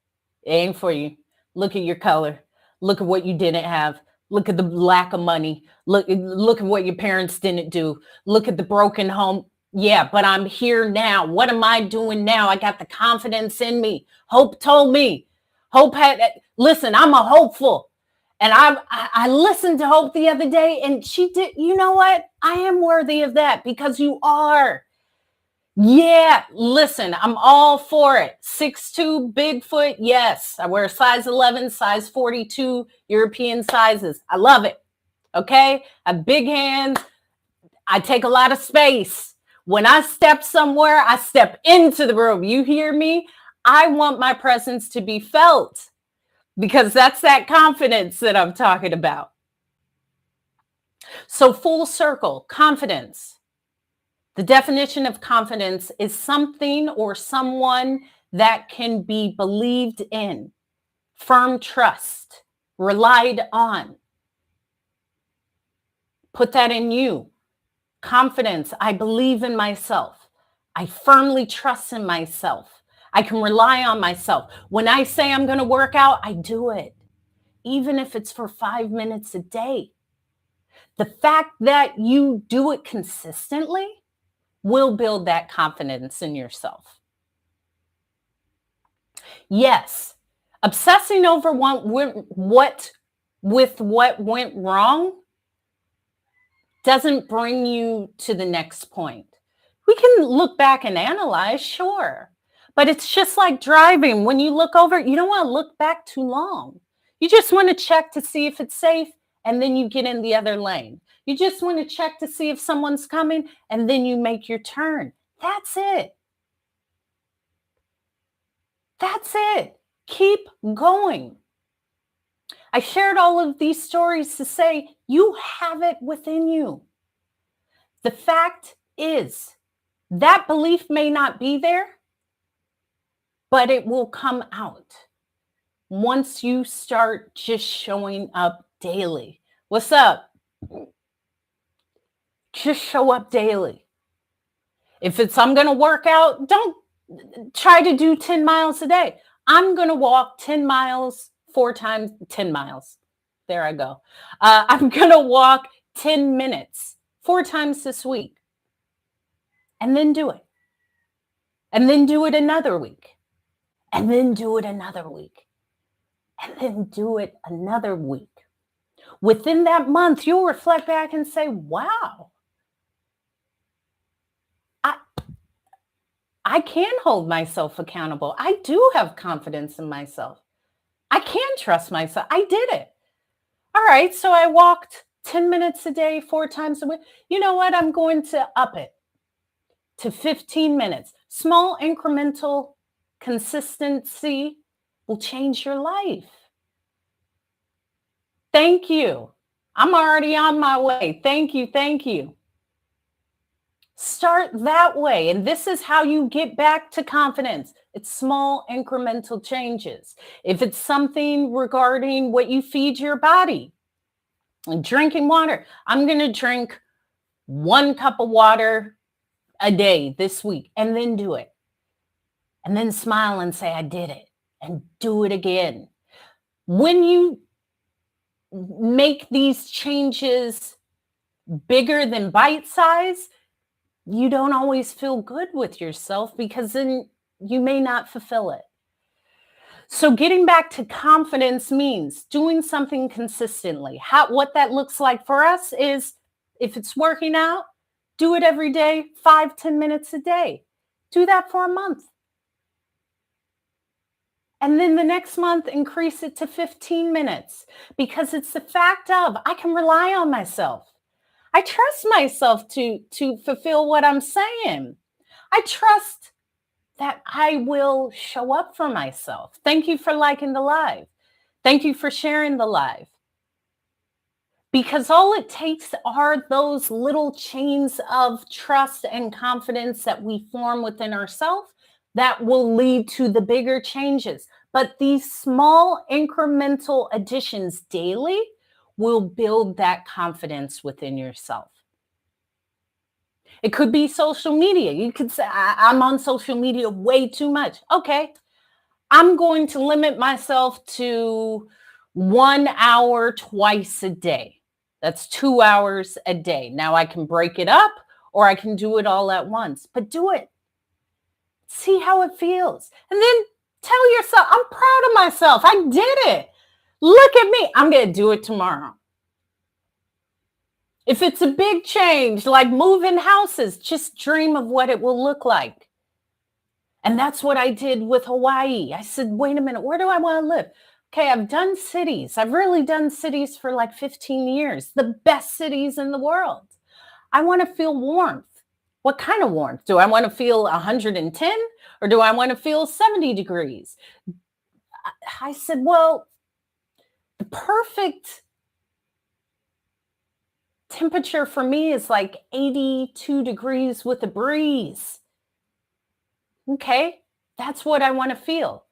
Speaker 1: It ain't for you. Look at your color. Look at what you didn't have. Look at the lack of money. Look at what your parents didn't do. Look at the broken home. Yeah, but I'm here now. What am I doing now? I got the confidence in me. Hope told me. Hope had, listen, I'm a hopeful. And I listened to Hope the other day and she did, you know what? I am worthy of that because you are. Yeah, listen, I'm all for it. 6'2", Bigfoot, yes. I wear a size 11, size 42, European sizes. I love it. Okay? I have big hands. I take a lot of space. When I step somewhere, I step into the room. You hear me? I want my presence to be felt because that's that confidence that I'm talking about. So full circle, confidence. The definition of confidence is something or someone that can be believed in, firm trust, relied on. Put that in you. Confidence, I believe in myself. I firmly trust in myself. I can rely on myself. When I say I'm going to work out, I do it, even if it's for 5 minutes a day. The fact that you do it consistently will build that confidence in yourself. Yes, obsessing over what with what went wrong doesn't bring you to the next point. We can look back and analyze, sure. But it's just like driving. When you look over, you don't want to look back too long. You just want to check to see if it's safe, and then you get in the other lane. You just want to check to see if someone's coming, and then you make your turn. That's it. That's it. Keep going. I shared all of these stories to say you have it within you. The fact is, that belief may not be there, but it will come out once you start just showing up daily. What's up? Just show up daily. If it's I'm going to work out, don't try to do 10 miles a day. I'm going to walk 10 miles 4 times, 10 miles. There I go. I'm going to walk 10 minutes 4 times this week. And then do it. And then do it another week. And then do it another week. And then do it another week. Within that month, you'll reflect back and say, wow, I can hold myself accountable. I do have confidence in myself. I can trust myself. I did it. All right, so I walked 10 minutes a day, 4 times a week. You know what? I'm going to up it to 15 minutes. Small incremental consistency will change your life. Thank you. I'm already on my way. Thank you. Thank you. Start that way. And this is how you get back to confidence. It's small incremental changes. If it's something regarding what you feed your body, like drinking water, I'm going to drink 1 cup of water a day this week, and then do it. And then smile and say, I did it, and do it again. When you make these changes bigger than bite size, you don't always feel good with yourself because then you may not fulfill it. So getting back to confidence means doing something consistently. What that looks like for us is, if it's working out, do it every day, 5-10 minutes a day. Do that for a month. And then the next month, increase it to 15 minutes, because it's the fact of, I can rely on myself. I trust myself to fulfill what I'm saying. I trust that I will show up for myself. Thank you for liking the live. Thank you for sharing the live. Because all it takes are those little chains of trust and confidence that we form within ourselves that will lead to the bigger changes. But these small incremental additions daily will build that confidence within yourself. It could be social media. You could say, I'm on social media way too much. Okay, I'm going to limit myself to 1 hour twice a day. That's 2 hours a day. Now I can break it up, or I can do it all at once, but do it. See how it feels. And then tell yourself, I'm proud of myself. I did it. Look at me. I'm going to do it tomorrow. If it's a big change, like moving houses, just dream of what it will look like. And that's what I did with Hawaii. I said, wait a minute, where do I want to live? Okay, I've done cities. I've really done cities for like 15 years, the best cities in the world. I want to feel warmth. What kind of warmth? Do I want to feel 110, or do I want to feel 70 degrees? I said, well, the perfect temperature for me is like 82 degrees with a breeze. Okay, that's what I want to feel.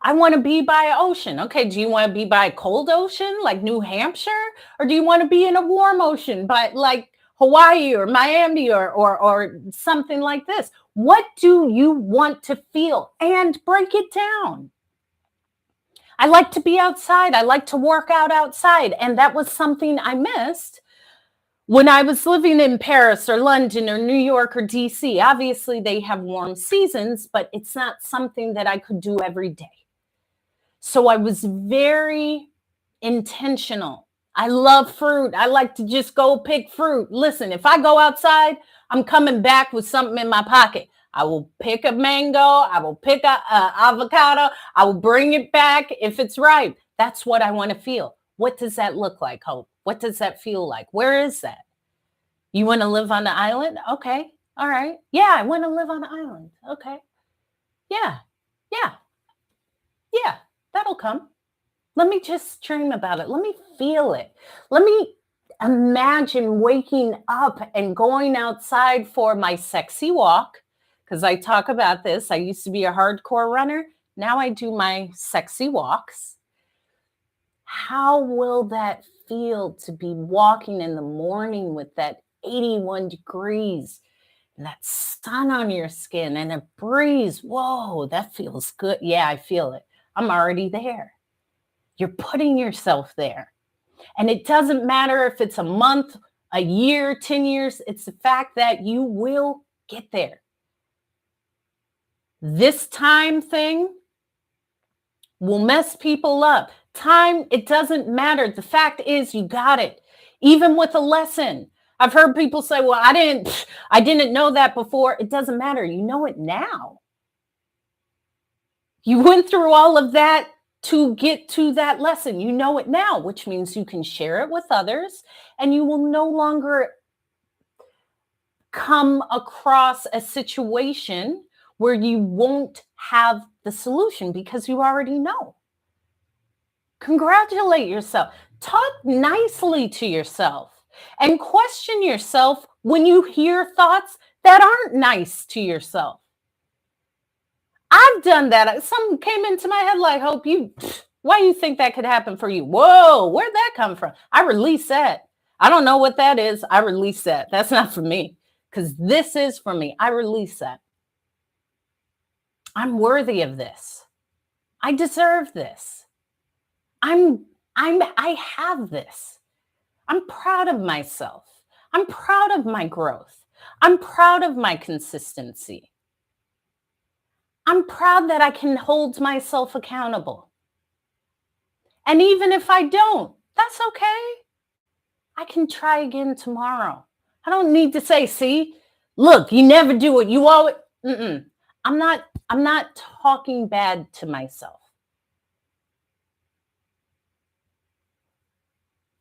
Speaker 1: I want to be by an ocean. Okay, do you want to be by a cold ocean like New Hampshire? Or do you want to be in a warm ocean by like Hawaii or Miami or something like this? What do you want to feel? And break it down. I like to be outside. I like to work out outside. And that was something I missed when I was living in Paris or London or New York or DC. Obviously, they have warm seasons, but it's not something that I could do every day. So I was very intentional. I love fruit. I like to just go pick fruit. Listen, if I go outside, I'm coming back with something in my pocket. I will pick a mango. I will pick a avocado. I will bring it back if it's ripe. That's what I want to feel. What does that look like, Hope? What does that feel like? Where is that? You want to live on the island? Okay. All right. Yeah, I want to live on the island. Okay. Yeah. Yeah. Yeah. That'll come. Let me just dream about it. Let me feel it. Let me imagine waking up and going outside for my sexy walk. Because I talk about this. I used to be a hardcore runner. Now I do my sexy walks. How will that feel to be walking in the morning with that 81 degrees and that sun on your skin and a breeze? Whoa, that feels good. Yeah, I feel it. I'm already there. You're putting yourself there. And it doesn't matter if it's a month, a year, 10 years. It's the fact that you will get there. This time thing will mess people up. Time, it doesn't matter. The fact is you got it. Even with a lesson. I've heard people say, well, I didn't know that before. It doesn't matter. You know it now. You went through all of that to get to that lesson. You know it now, which means you can share it with others and you will no longer come across a situation where you won't have the solution because you already know. Congratulate yourself. Talk nicely to yourself and question yourself when you hear thoughts that aren't nice to yourself. I've done that. Something came into my head like, Hope, why do you think that could happen for you? Whoa, where'd that come from? I release that. I don't know what that is. I release that. That's not for me because this is for me. I release that. I'm worthy of this. I deserve this. I have this. I'm proud of myself. I'm proud of my growth. I'm proud of my consistency. I'm proud that I can hold myself accountable. And even if I don't, that's okay. I can try again tomorrow. I don't need to say, see, look, you never do it. You always, I'm not talking bad to myself.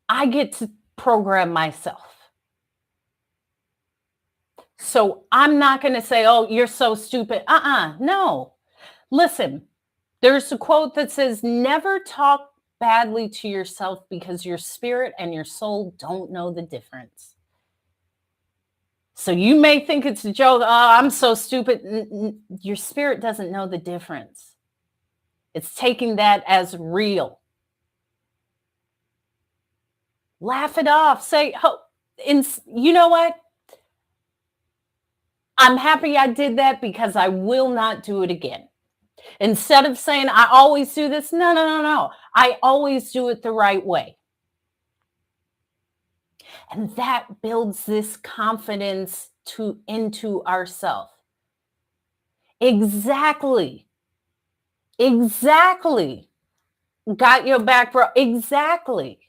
Speaker 1: I get to program myself. So I'm not going to say, oh, you're so stupid. No. Listen, there's a quote that says, never talk badly to yourself because your spirit and your soul don't know the difference. So you may think it's a joke. Oh, I'm so stupid. Your spirit doesn't know the difference. It's taking that as real. Laugh it off. Say, oh, you know what? I'm happy I did that because I will not do it again. Instead of saying, I always do this. No. I always do it the right way. And that builds this confidence into ourselves. Exactly. Got your back, bro. Exactly.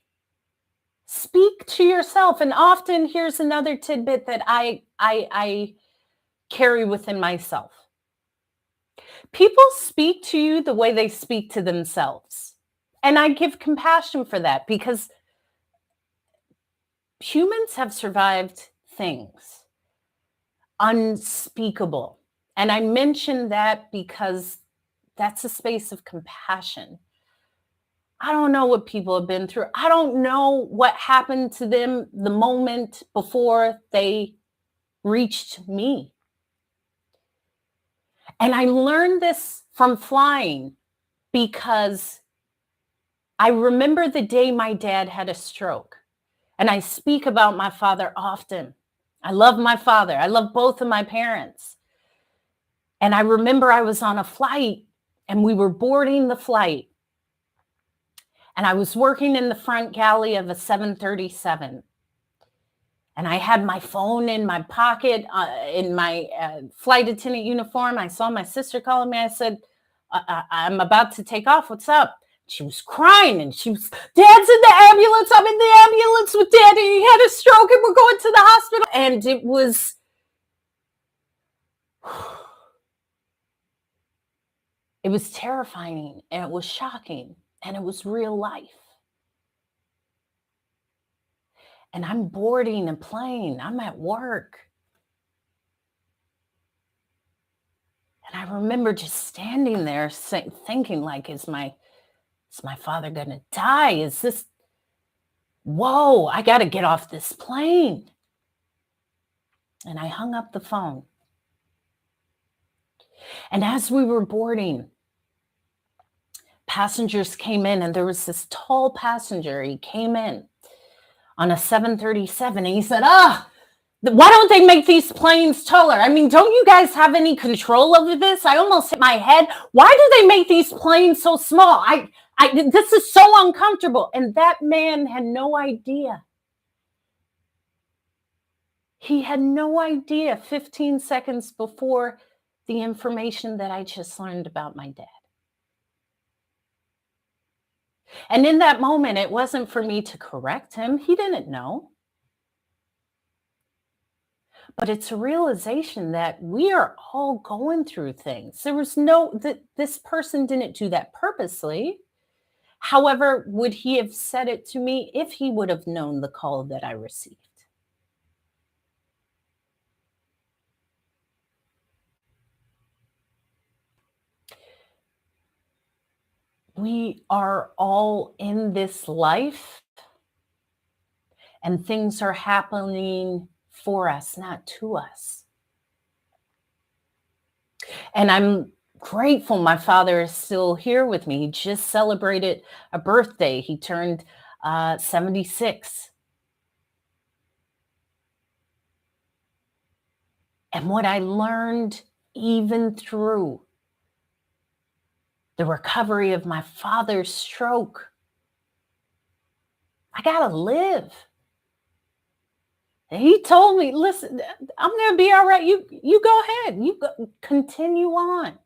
Speaker 1: Speak to yourself. And often here's another tidbit that I carry within myself. People speak to you the way they speak to themselves. And I give compassion for that because humans have survived things unspeakable. And I mention that because that's a space of compassion. I don't know what people have been through. I don't know what happened to them the moment before they reached me. And I learned this from flying because I remember the day my dad had a stroke. And I speak about my father often. I love my father. I love both of my parents. And I remember I was on a flight and we were boarding the flight. And I was working in the front galley of a 737. And I had my phone in my pocket in my flight attendant uniform. I saw my sister calling me. I said, I'm about to take off. What's up? She was crying and she was, Dad's in the ambulance. I'm in the ambulance with Dad. He had a stroke and we're going to the hospital. And it was terrifying and it was shocking and it was real life. And I'm boarding and playing. I'm at work. And I remember just standing there thinking, like, is my father going to die? Is this, whoa, I got to get off this plane. And I hung up the phone. And as we were boarding, passengers came in, and there was this tall passenger. He came in on a 737 and he said, why don't they make these planes taller? I mean, don't you guys have any control over this? I almost hit my head. Why do they make these planes so small? This is so uncomfortable. And that man had no idea. He had no idea 15 seconds before the information that I just learned about my dad. And in that moment, it wasn't for me to correct him. He didn't know. But it's a realization that we are all going through things. There was this person didn't do that purposely. However, would he have said it to me if he would have known the call that I received? We are all in this life, and things are happening for us, not to us. And I'm grateful my father is still here with me. He just celebrated a birthday. He turned 76. And what I learned, even through the recovery of my father's stroke, I got to live. And he told me, listen, I'm going to be all right. You go ahead. Continue on.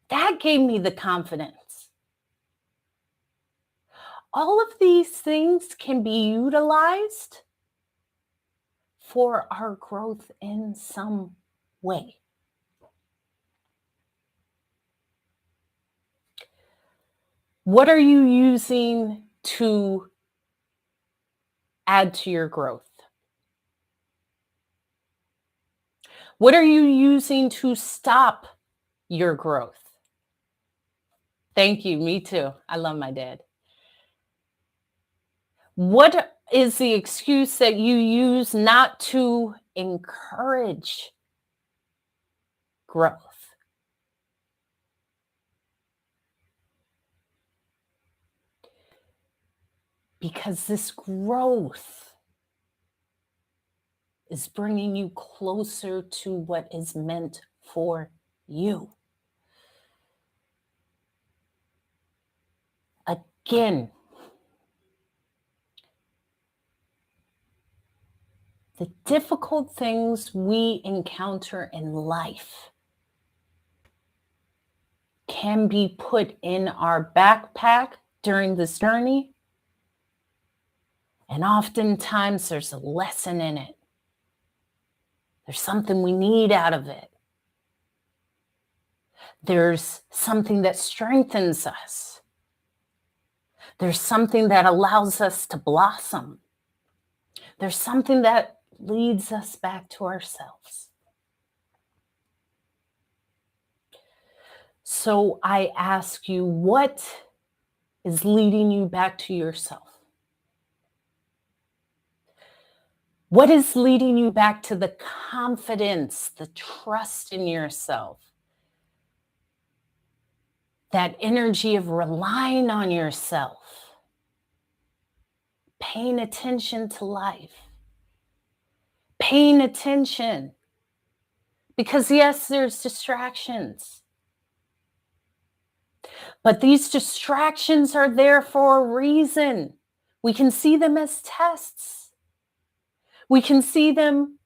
Speaker 1: That gave me the confidence. All of these things can be utilized for our growth in some way. What are you using to add to your growth? What are you using to stop your growth? Thank you. Me too. I love my dad. What is the excuse that you use not to encourage growth? Because this growth is bringing you closer to what is meant for you. Again, the difficult things we encounter in life can be put in our backpack during this journey. And oftentimes there's a lesson in it. There's something we need out of it. There's something that strengthens us. There's something that allows us to blossom. There's something that leads us back to ourselves. So I ask you, what is leading you back to yourself? What is leading you back to the confidence, the trust in yourself? That energy of relying on yourself, paying attention to life, paying attention. Because yes, there's distractions. But these distractions are there for a reason. We can see them as tests. We can see them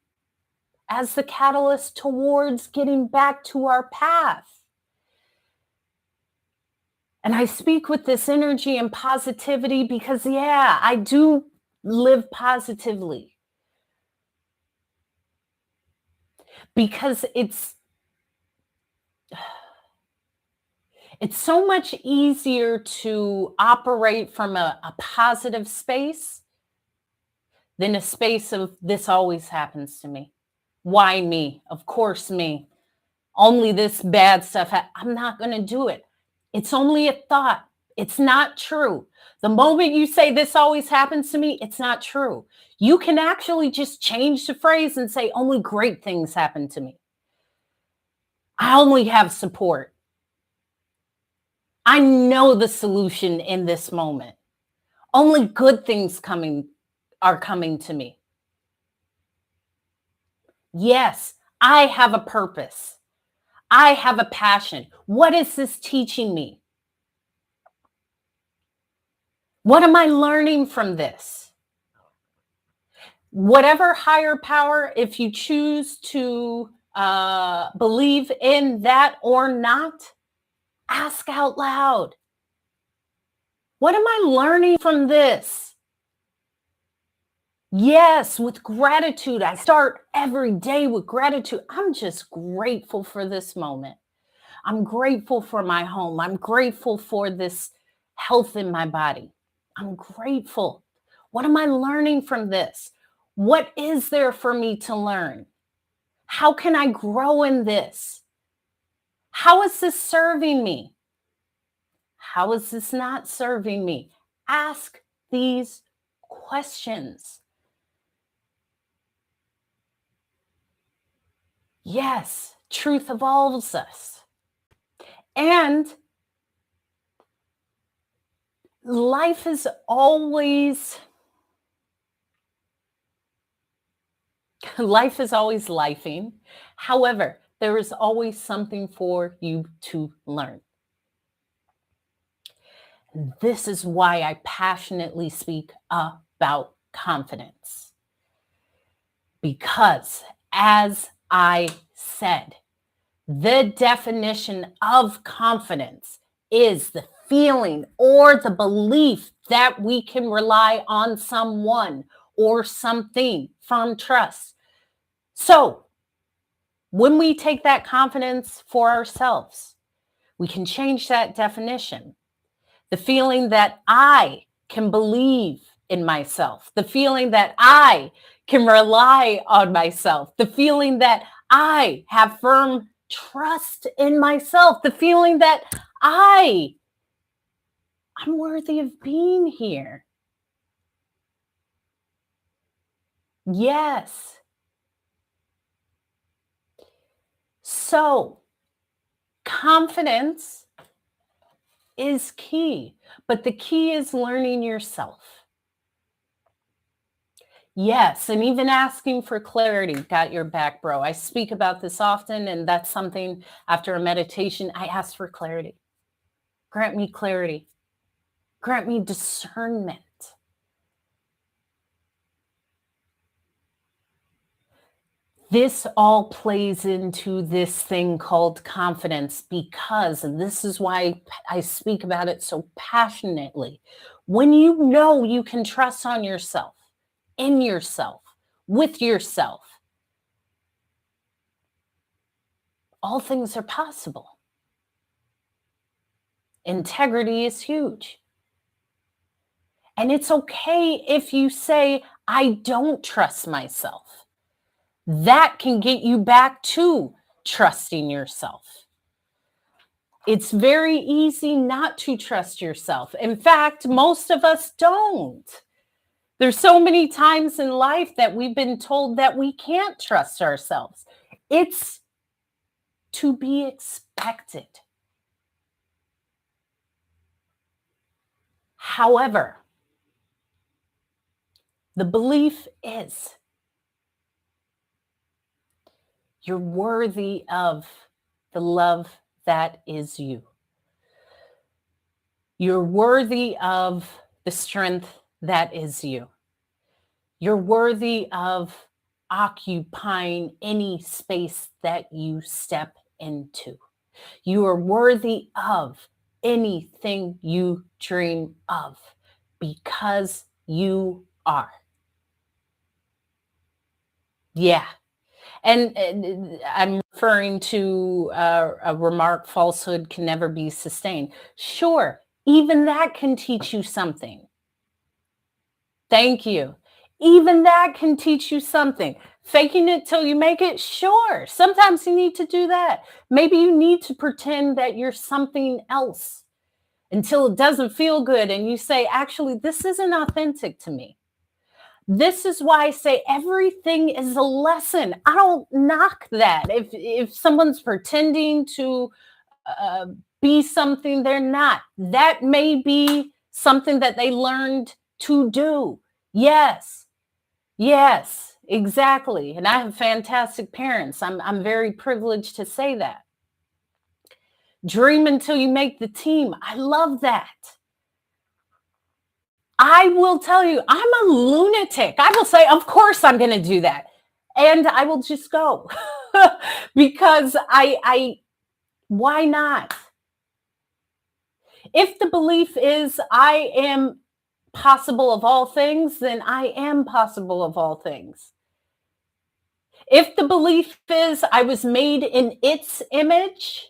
Speaker 1: as the catalyst towards getting back to our path. And I speak with this energy and positivity because, yeah, I do live positively because it's so much easier to operate from a positive space than a space of this always happens to me. Why me? Of course, me. Only this bad stuff. I'm not going to do it. It's only a thought. It's not true. The moment you say this always happens to me, it's not true. You can actually just change the phrase and say, only great things happen to me. I only have support. I know the solution in this moment. Only good things are coming to me. Yes, I have a purpose. I have a passion. What is this teaching me? What am I learning from this? Whatever higher power, if you choose to believe in that or not, ask out loud. What am I learning from this? Yes, with gratitude. I start every day with gratitude. I'm just grateful for this moment. I'm grateful for my home. I'm grateful for this health in my body. I'm grateful. What am I learning from this? What is there for me to learn? How can I grow in this? How is this serving me? How is this not serving me? Ask these questions. Yes, truth evolves us. And life is always lifing. However, there is always something for you to learn. This is why I passionately speak about confidence. Because, as I said, the definition of confidence is the feeling or the belief that we can rely on someone or something, firm trust. So, when we take that confidence for ourselves, we can change that definition. The feeling that I can believe in myself, the feeling that I can rely on myself, the feeling that I have firm trust in myself, the feeling that I'm worthy of being here. Yes. So, confidence is key, but the key is learning yourself. Yes, and even asking for clarity. Got your back, bro. I speak about this often, and that's something after a meditation, I ask for clarity. Grant me clarity. Grant me discernment. This all plays into this thing called confidence because, and this is why I speak about it so passionately, when you know you can trust on yourself, in yourself, with yourself, all things are possible. Integrity is huge. And it's okay if you say, I don't trust myself. That can get you back to trusting yourself. It's very easy not to trust yourself. In fact, most of us don't. There's so many times in life that we've been told that we can't trust ourselves. It's to be expected. However, the belief is you're worthy of the love that is you. You're worthy of the strength that is you. You're worthy of occupying any space that you step into. You are worthy of anything you dream of because you are. Yeah. And I'm referring to a remark, falsehood can never be sustained. Sure, even that can teach you something. Thank you. Even that can teach you something. Faking it till you make it, sure. Sometimes you need to do that. Maybe you need to pretend that you're something else until it doesn't feel good and you say, actually, this isn't authentic to me. This is why I say everything is a lesson. I don't knock that. If someone's pretending to uh, be something they're not, that may be something that they learned to do. Yes, yes, exactly. And I have fantastic parents. I'm very privileged to say that. Dream until you make the team. I love that. I will tell you, I'm a lunatic. I will say, of course, I'm going to do that. And I will just go because why not? If the belief is I am possible of all things, then I am possible of all things. If the belief is I was made in its image,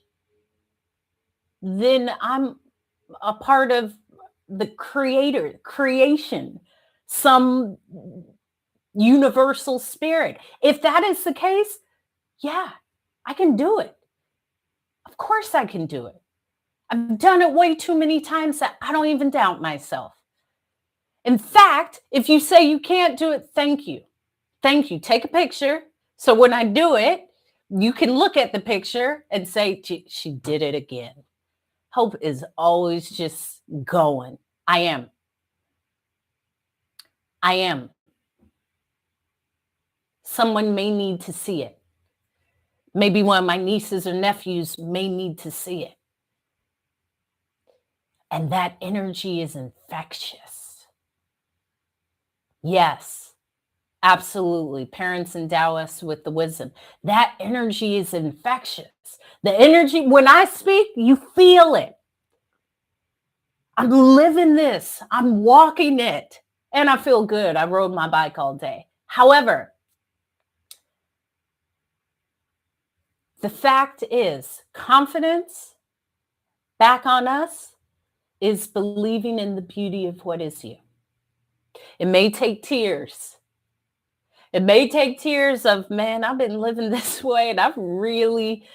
Speaker 1: then I'm a part of the creation, some universal spirit. If that is the case, yeah, I can do it. Of course, I can do it. I've done it way too many times that I don't even doubt myself. In fact, if you say you can't do it, thank you. Thank you. Take a picture. So when I do it, you can look at the picture and say, she did it again. Hope is always just going. I am. I am. Someone may need to see it. Maybe one of my nieces or nephews may need to see it. And that energy is infectious. Yes, absolutely. Parents endow us with the wisdom. That energy is infectious. The energy, when I speak, you feel it. I'm living this. I'm walking it. And I feel good. I rode my bike all day. However, the fact is, confidence back on us is believing in the beauty of what is you. It may take tears. It may take tears of, man, I've been living this way and I've really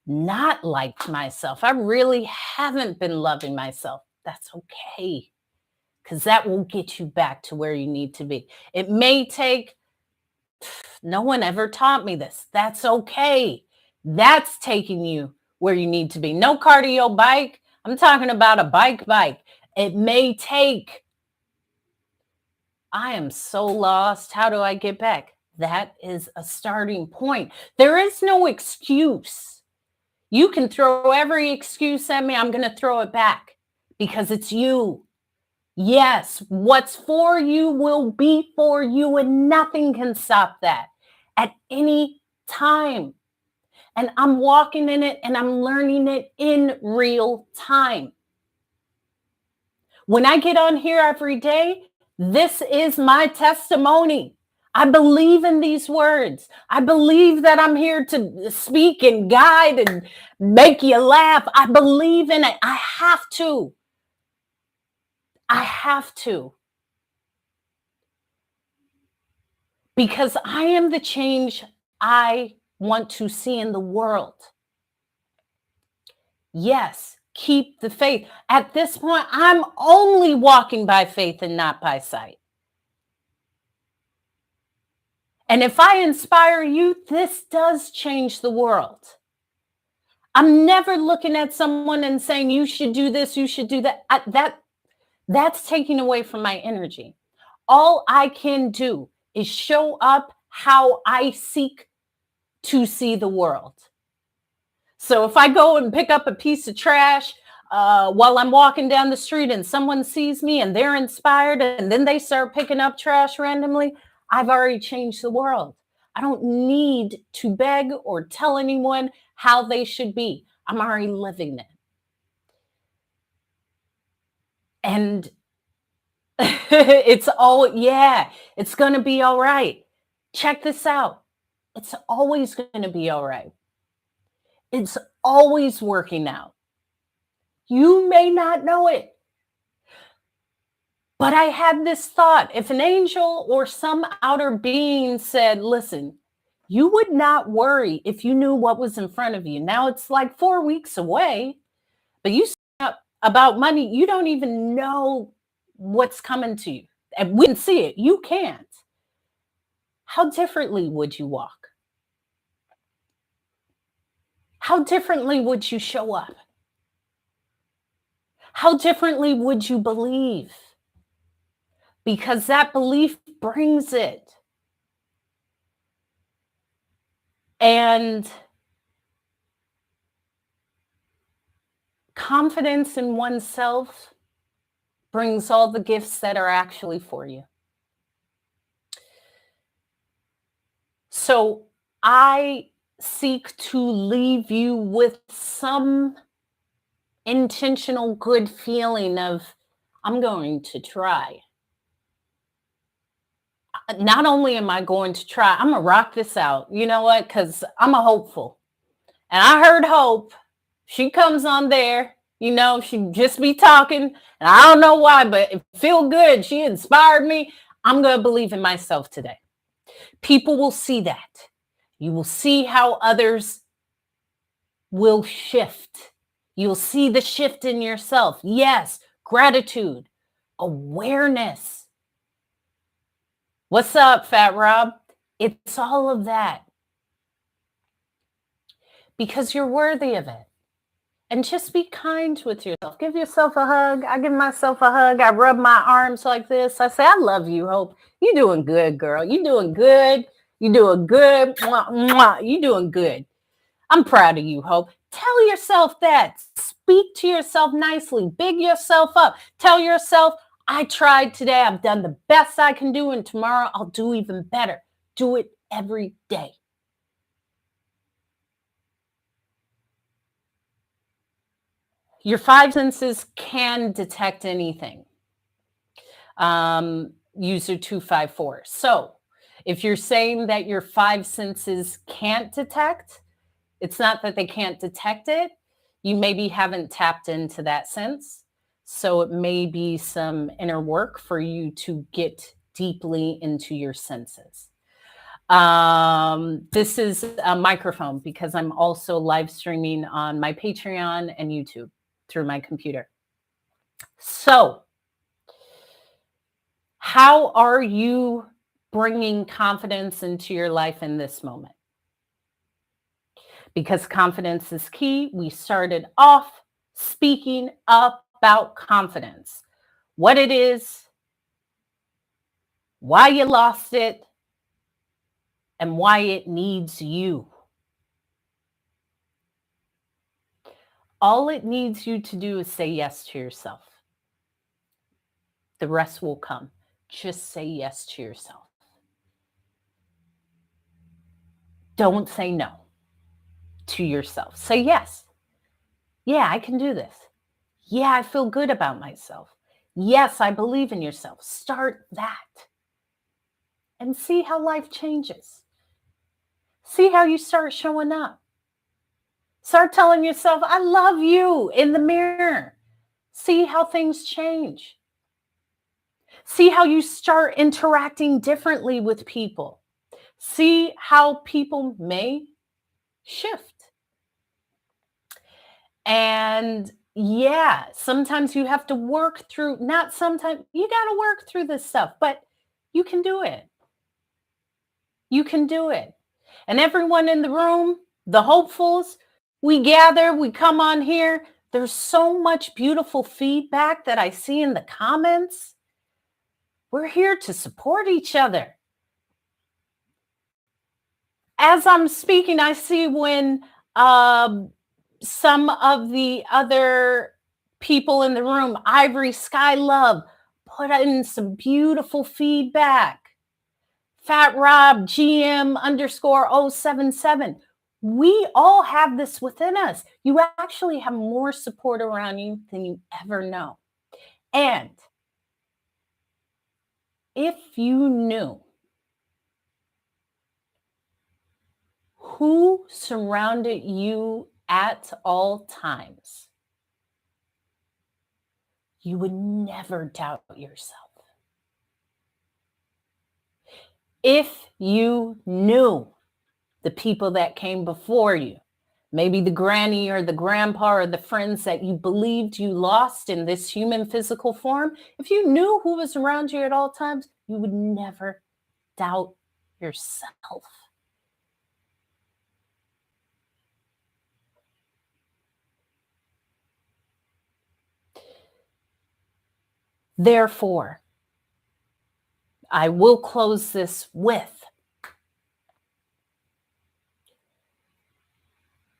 Speaker 1: not liked myself. I really haven't been loving myself. That's okay, because that will get you back to where you need to be. It may take, no one ever taught me this. That's okay. That's taking you where you need to be. No cardio bike. I'm talking about a bike. It may take, I am so lost. How do I get back? That is a starting point. There is no excuse. You can throw every excuse at me. I'm going to throw it back because it's you. Yes, what's for you will be for you, and nothing can stop that at any time. And I'm walking in it and I'm learning it in real time. When I get on here every day, this is my testimony. I believe in these words. I believe that I'm here to speak and guide and make you laugh. I believe in it. I have to. I have to. Because I am the change I want to see in the world. Yes, keep the faith. At this point, I'm only walking by faith and not by sight. And if I inspire you, this does change the world. I'm never looking at someone and saying, you should do this, you should do that. That's taking away from my energy. All I can do is show up how I seek to see the world. So if I go and pick up a piece of trash while I'm walking down the street and someone sees me and they're inspired and then they start picking up trash randomly, I've already changed the world. I don't need to beg or tell anyone how they should be. I'm already living it. And it's all, yeah, it's going to be all right. Check this out. It's always going to be all right. It's always working out. You may not know it, but I had this thought. If an angel or some outer being said, listen, you would not worry if you knew what was in front of you. Now it's like 4 weeks away, but you up about money, you don't even know what's coming to you. And we can see it. You can't. How differently would you walk? How differently would you show up? How differently would you believe? Because that belief brings it. And confidence in oneself brings all the gifts that are actually for you. So I seek to leave you with some intentional good feeling of, I'm going to try. Not only am I going to try, I'm going to rock this out. You know what? Because I'm a hopeful. And I heard Hope. She comes on there. She just be talking. And I don't know why, but it feel good. She inspired me. I'm going to believe in myself today. People will see that. You will see how others will shift. You'll see the shift in yourself. Yes, gratitude, awareness. What's up, Fat Rob? It's all of that. Because you're worthy of it. And just be kind with yourself. Give yourself a hug. I give myself a hug. I rub my arms like this. I say, I love you, Hope. You're doing good, girl. You're doing good. You're doing good. Mwah, mwah. You're doing good. I'm proud of you, Hope. Tell yourself that. Speak to yourself nicely. Big yourself up. Tell yourself, I tried today. I've done the best I can do. And tomorrow I'll do even better. Do it every day. Your five senses can detect anything. User 254. So if you're saying that your five senses can't detect, it's not that they can't detect it. You maybe haven't tapped into that sense. So it may be some inner work for you to get deeply into your senses. This is a microphone because I'm also live streaming on my Patreon and YouTube through my computer. So, how are you bringing confidence into your life in this moment? Because confidence is key. We started off speaking about confidence, what it is, why you lost it, and why it needs you. All it needs you to do is say yes to yourself. The rest will come. Just say yes to yourself. Don't say no to yourself. Say yes. Yeah, I can do this. Yeah, I feel good about myself. Yes, I believe in yourself. Start that. And see how life changes. See how you start showing up. Start telling yourself, I love you in the mirror. See how things change. See how you start interacting differently with people. See how people may shift. And yeah, sometimes you have to work through, not sometimes, you got to work through this stuff, but you can do it. You can do it. And everyone in the room, the hopefuls, we gather, we come on here. There's so much beautiful feedback that I see in the comments. We're here to support each other. As I'm speaking, I see when some of the other people in the room, Ivory Sky Love, put in some beautiful feedback. Fat Rob GM _ 077. We all have this within us. You actually have more support around you than you ever know. And if you knew who surrounded you at all times, you would never doubt yourself. If you knew the people that came before you, maybe the granny or the grandpa or the friends that you believed you lost in this human physical form, if you knew who was around you at all times, you would never doubt yourself. Therefore, I will close this with,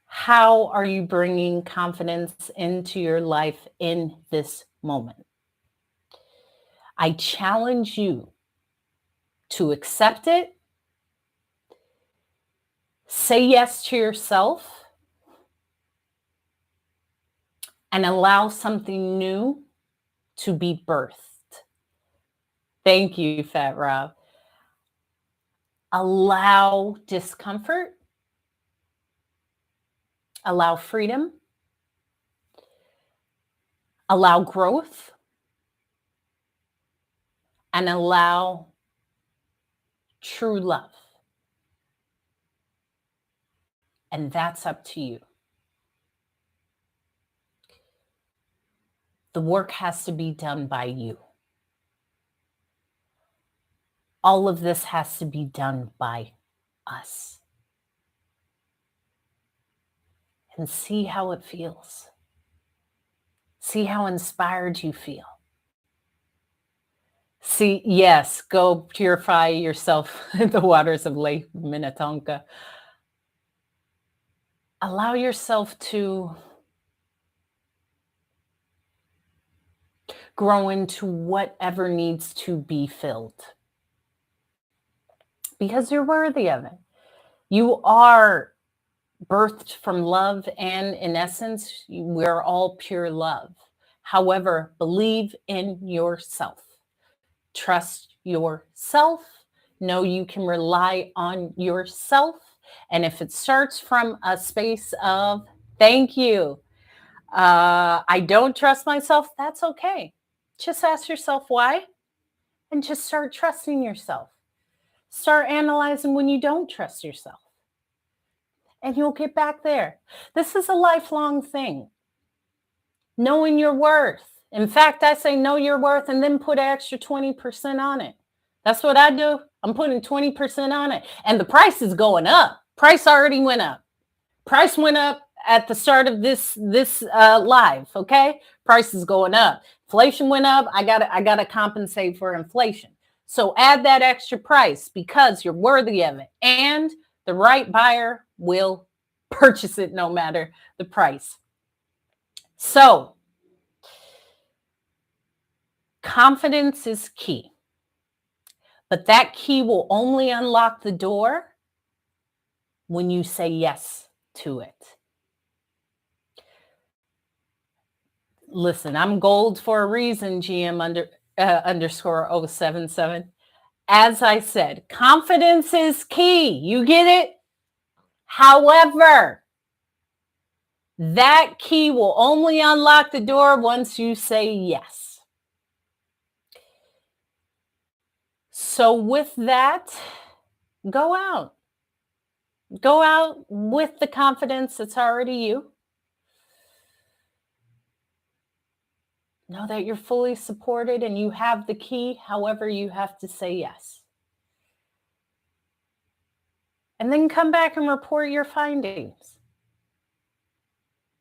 Speaker 1: how are you bringing confidence into your life in this moment? I challenge you to accept it, say yes to yourself, and allow something new to be birthed. Thank you, Fat Rob. Allow discomfort, allow freedom, allow growth, and allow true love. And that's up to you. The work has to be done by you. All of this has to be done by us. And see how it feels. See how inspired you feel. See, yes, go purify yourself in the waters of Lake Minnetonka. Allow yourself to grow into whatever needs to be filled. Because you're worthy of it. You are birthed from love, and in essence, we're all pure love. However, believe in yourself. Trust yourself. Know you can rely on yourself. And if it starts from a space of thank you, I don't trust myself, that's okay. Just ask yourself why, and just start trusting yourself. Start analyzing when you don't trust yourself, and you'll get back there. This is a lifelong thing. Knowing your worth. In fact, I say know your worth and then put an extra 20% on it. That's what I do. I'm putting 20% on it. And the price is going up. Price already went up. Price went up at the start of this live, okay? Price is going up. Inflation went up. I gotta compensate for inflation. So add that extra price because you're worthy of it. And the right buyer will purchase it no matter the price. So confidence is key. But that key will only unlock the door when you say yes to it. Listen, I'm gold for a reason, GM underscore 077. As I said, confidence is key. You get it? However, that key will only unlock the door once you say yes. So with that, go out. Go out with the confidence that's already you. Know that you're fully supported and you have the key. However, you have to say yes. And then come back and report your findings.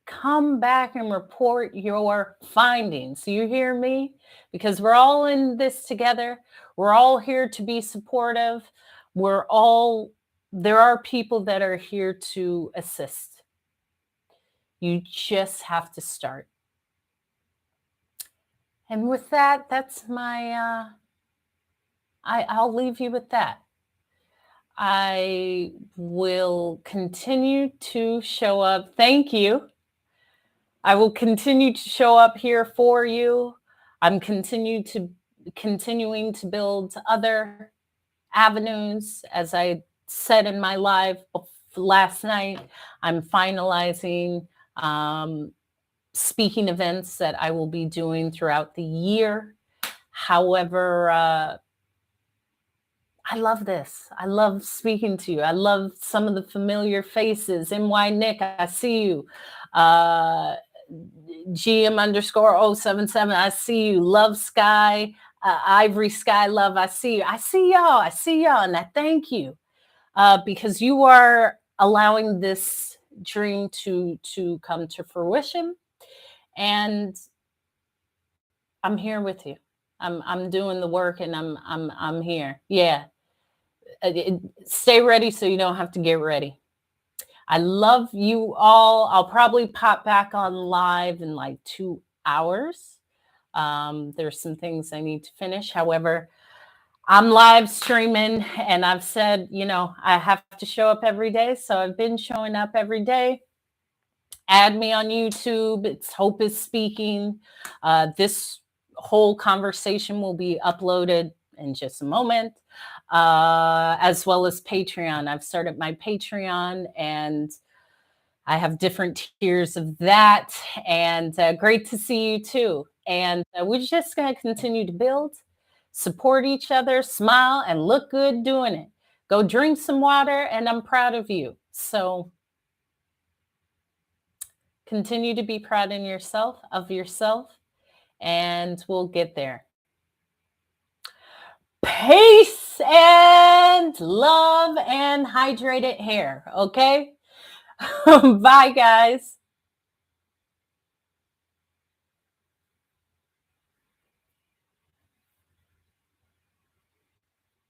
Speaker 1: Come back and report your findings. You hear me? Because we're all in this together. We're all here to be supportive. There are people that are here to assist. You just have to start. And with that, that's my, I'll leave you with that. I will continue to show up. Thank you. I will continue to show up here for you. I'm continuing to build other avenues. As I said in my live last night, I'm finalizing speaking events that I will be doing throughout the year. However, I love this. I love speaking to you. I love some of the familiar faces. NY Nick, I see you. GM underscore 077, I see you. Love Sky, Ivory Sky Love, I see you. I see y'all. I see y'all. And I thank you because you are allowing this dream to come to fruition. And I'm here with you. I'm doing the work and I'm here. Yeah. Stay ready so you don't have to get ready. I love you all. I'll probably pop back on live in like 2 hours. There's some things I need to finish. However, I'm live streaming and I've said, I have to show up every day. So I've been showing up every day. Add me on YouTube. It's Hope is Speaking. This whole conversation will be uploaded in just a moment, as well as Patreon. I've started my Patreon and I have different tiers of that. And great to see you too. And we're just going to continue to build, support each other, smile, and look good doing it. Go drink some water, and I'm proud of you. So continue to be proud of yourself, and we'll get there. Peace and love and hydrated hair. Okay. Bye, guys.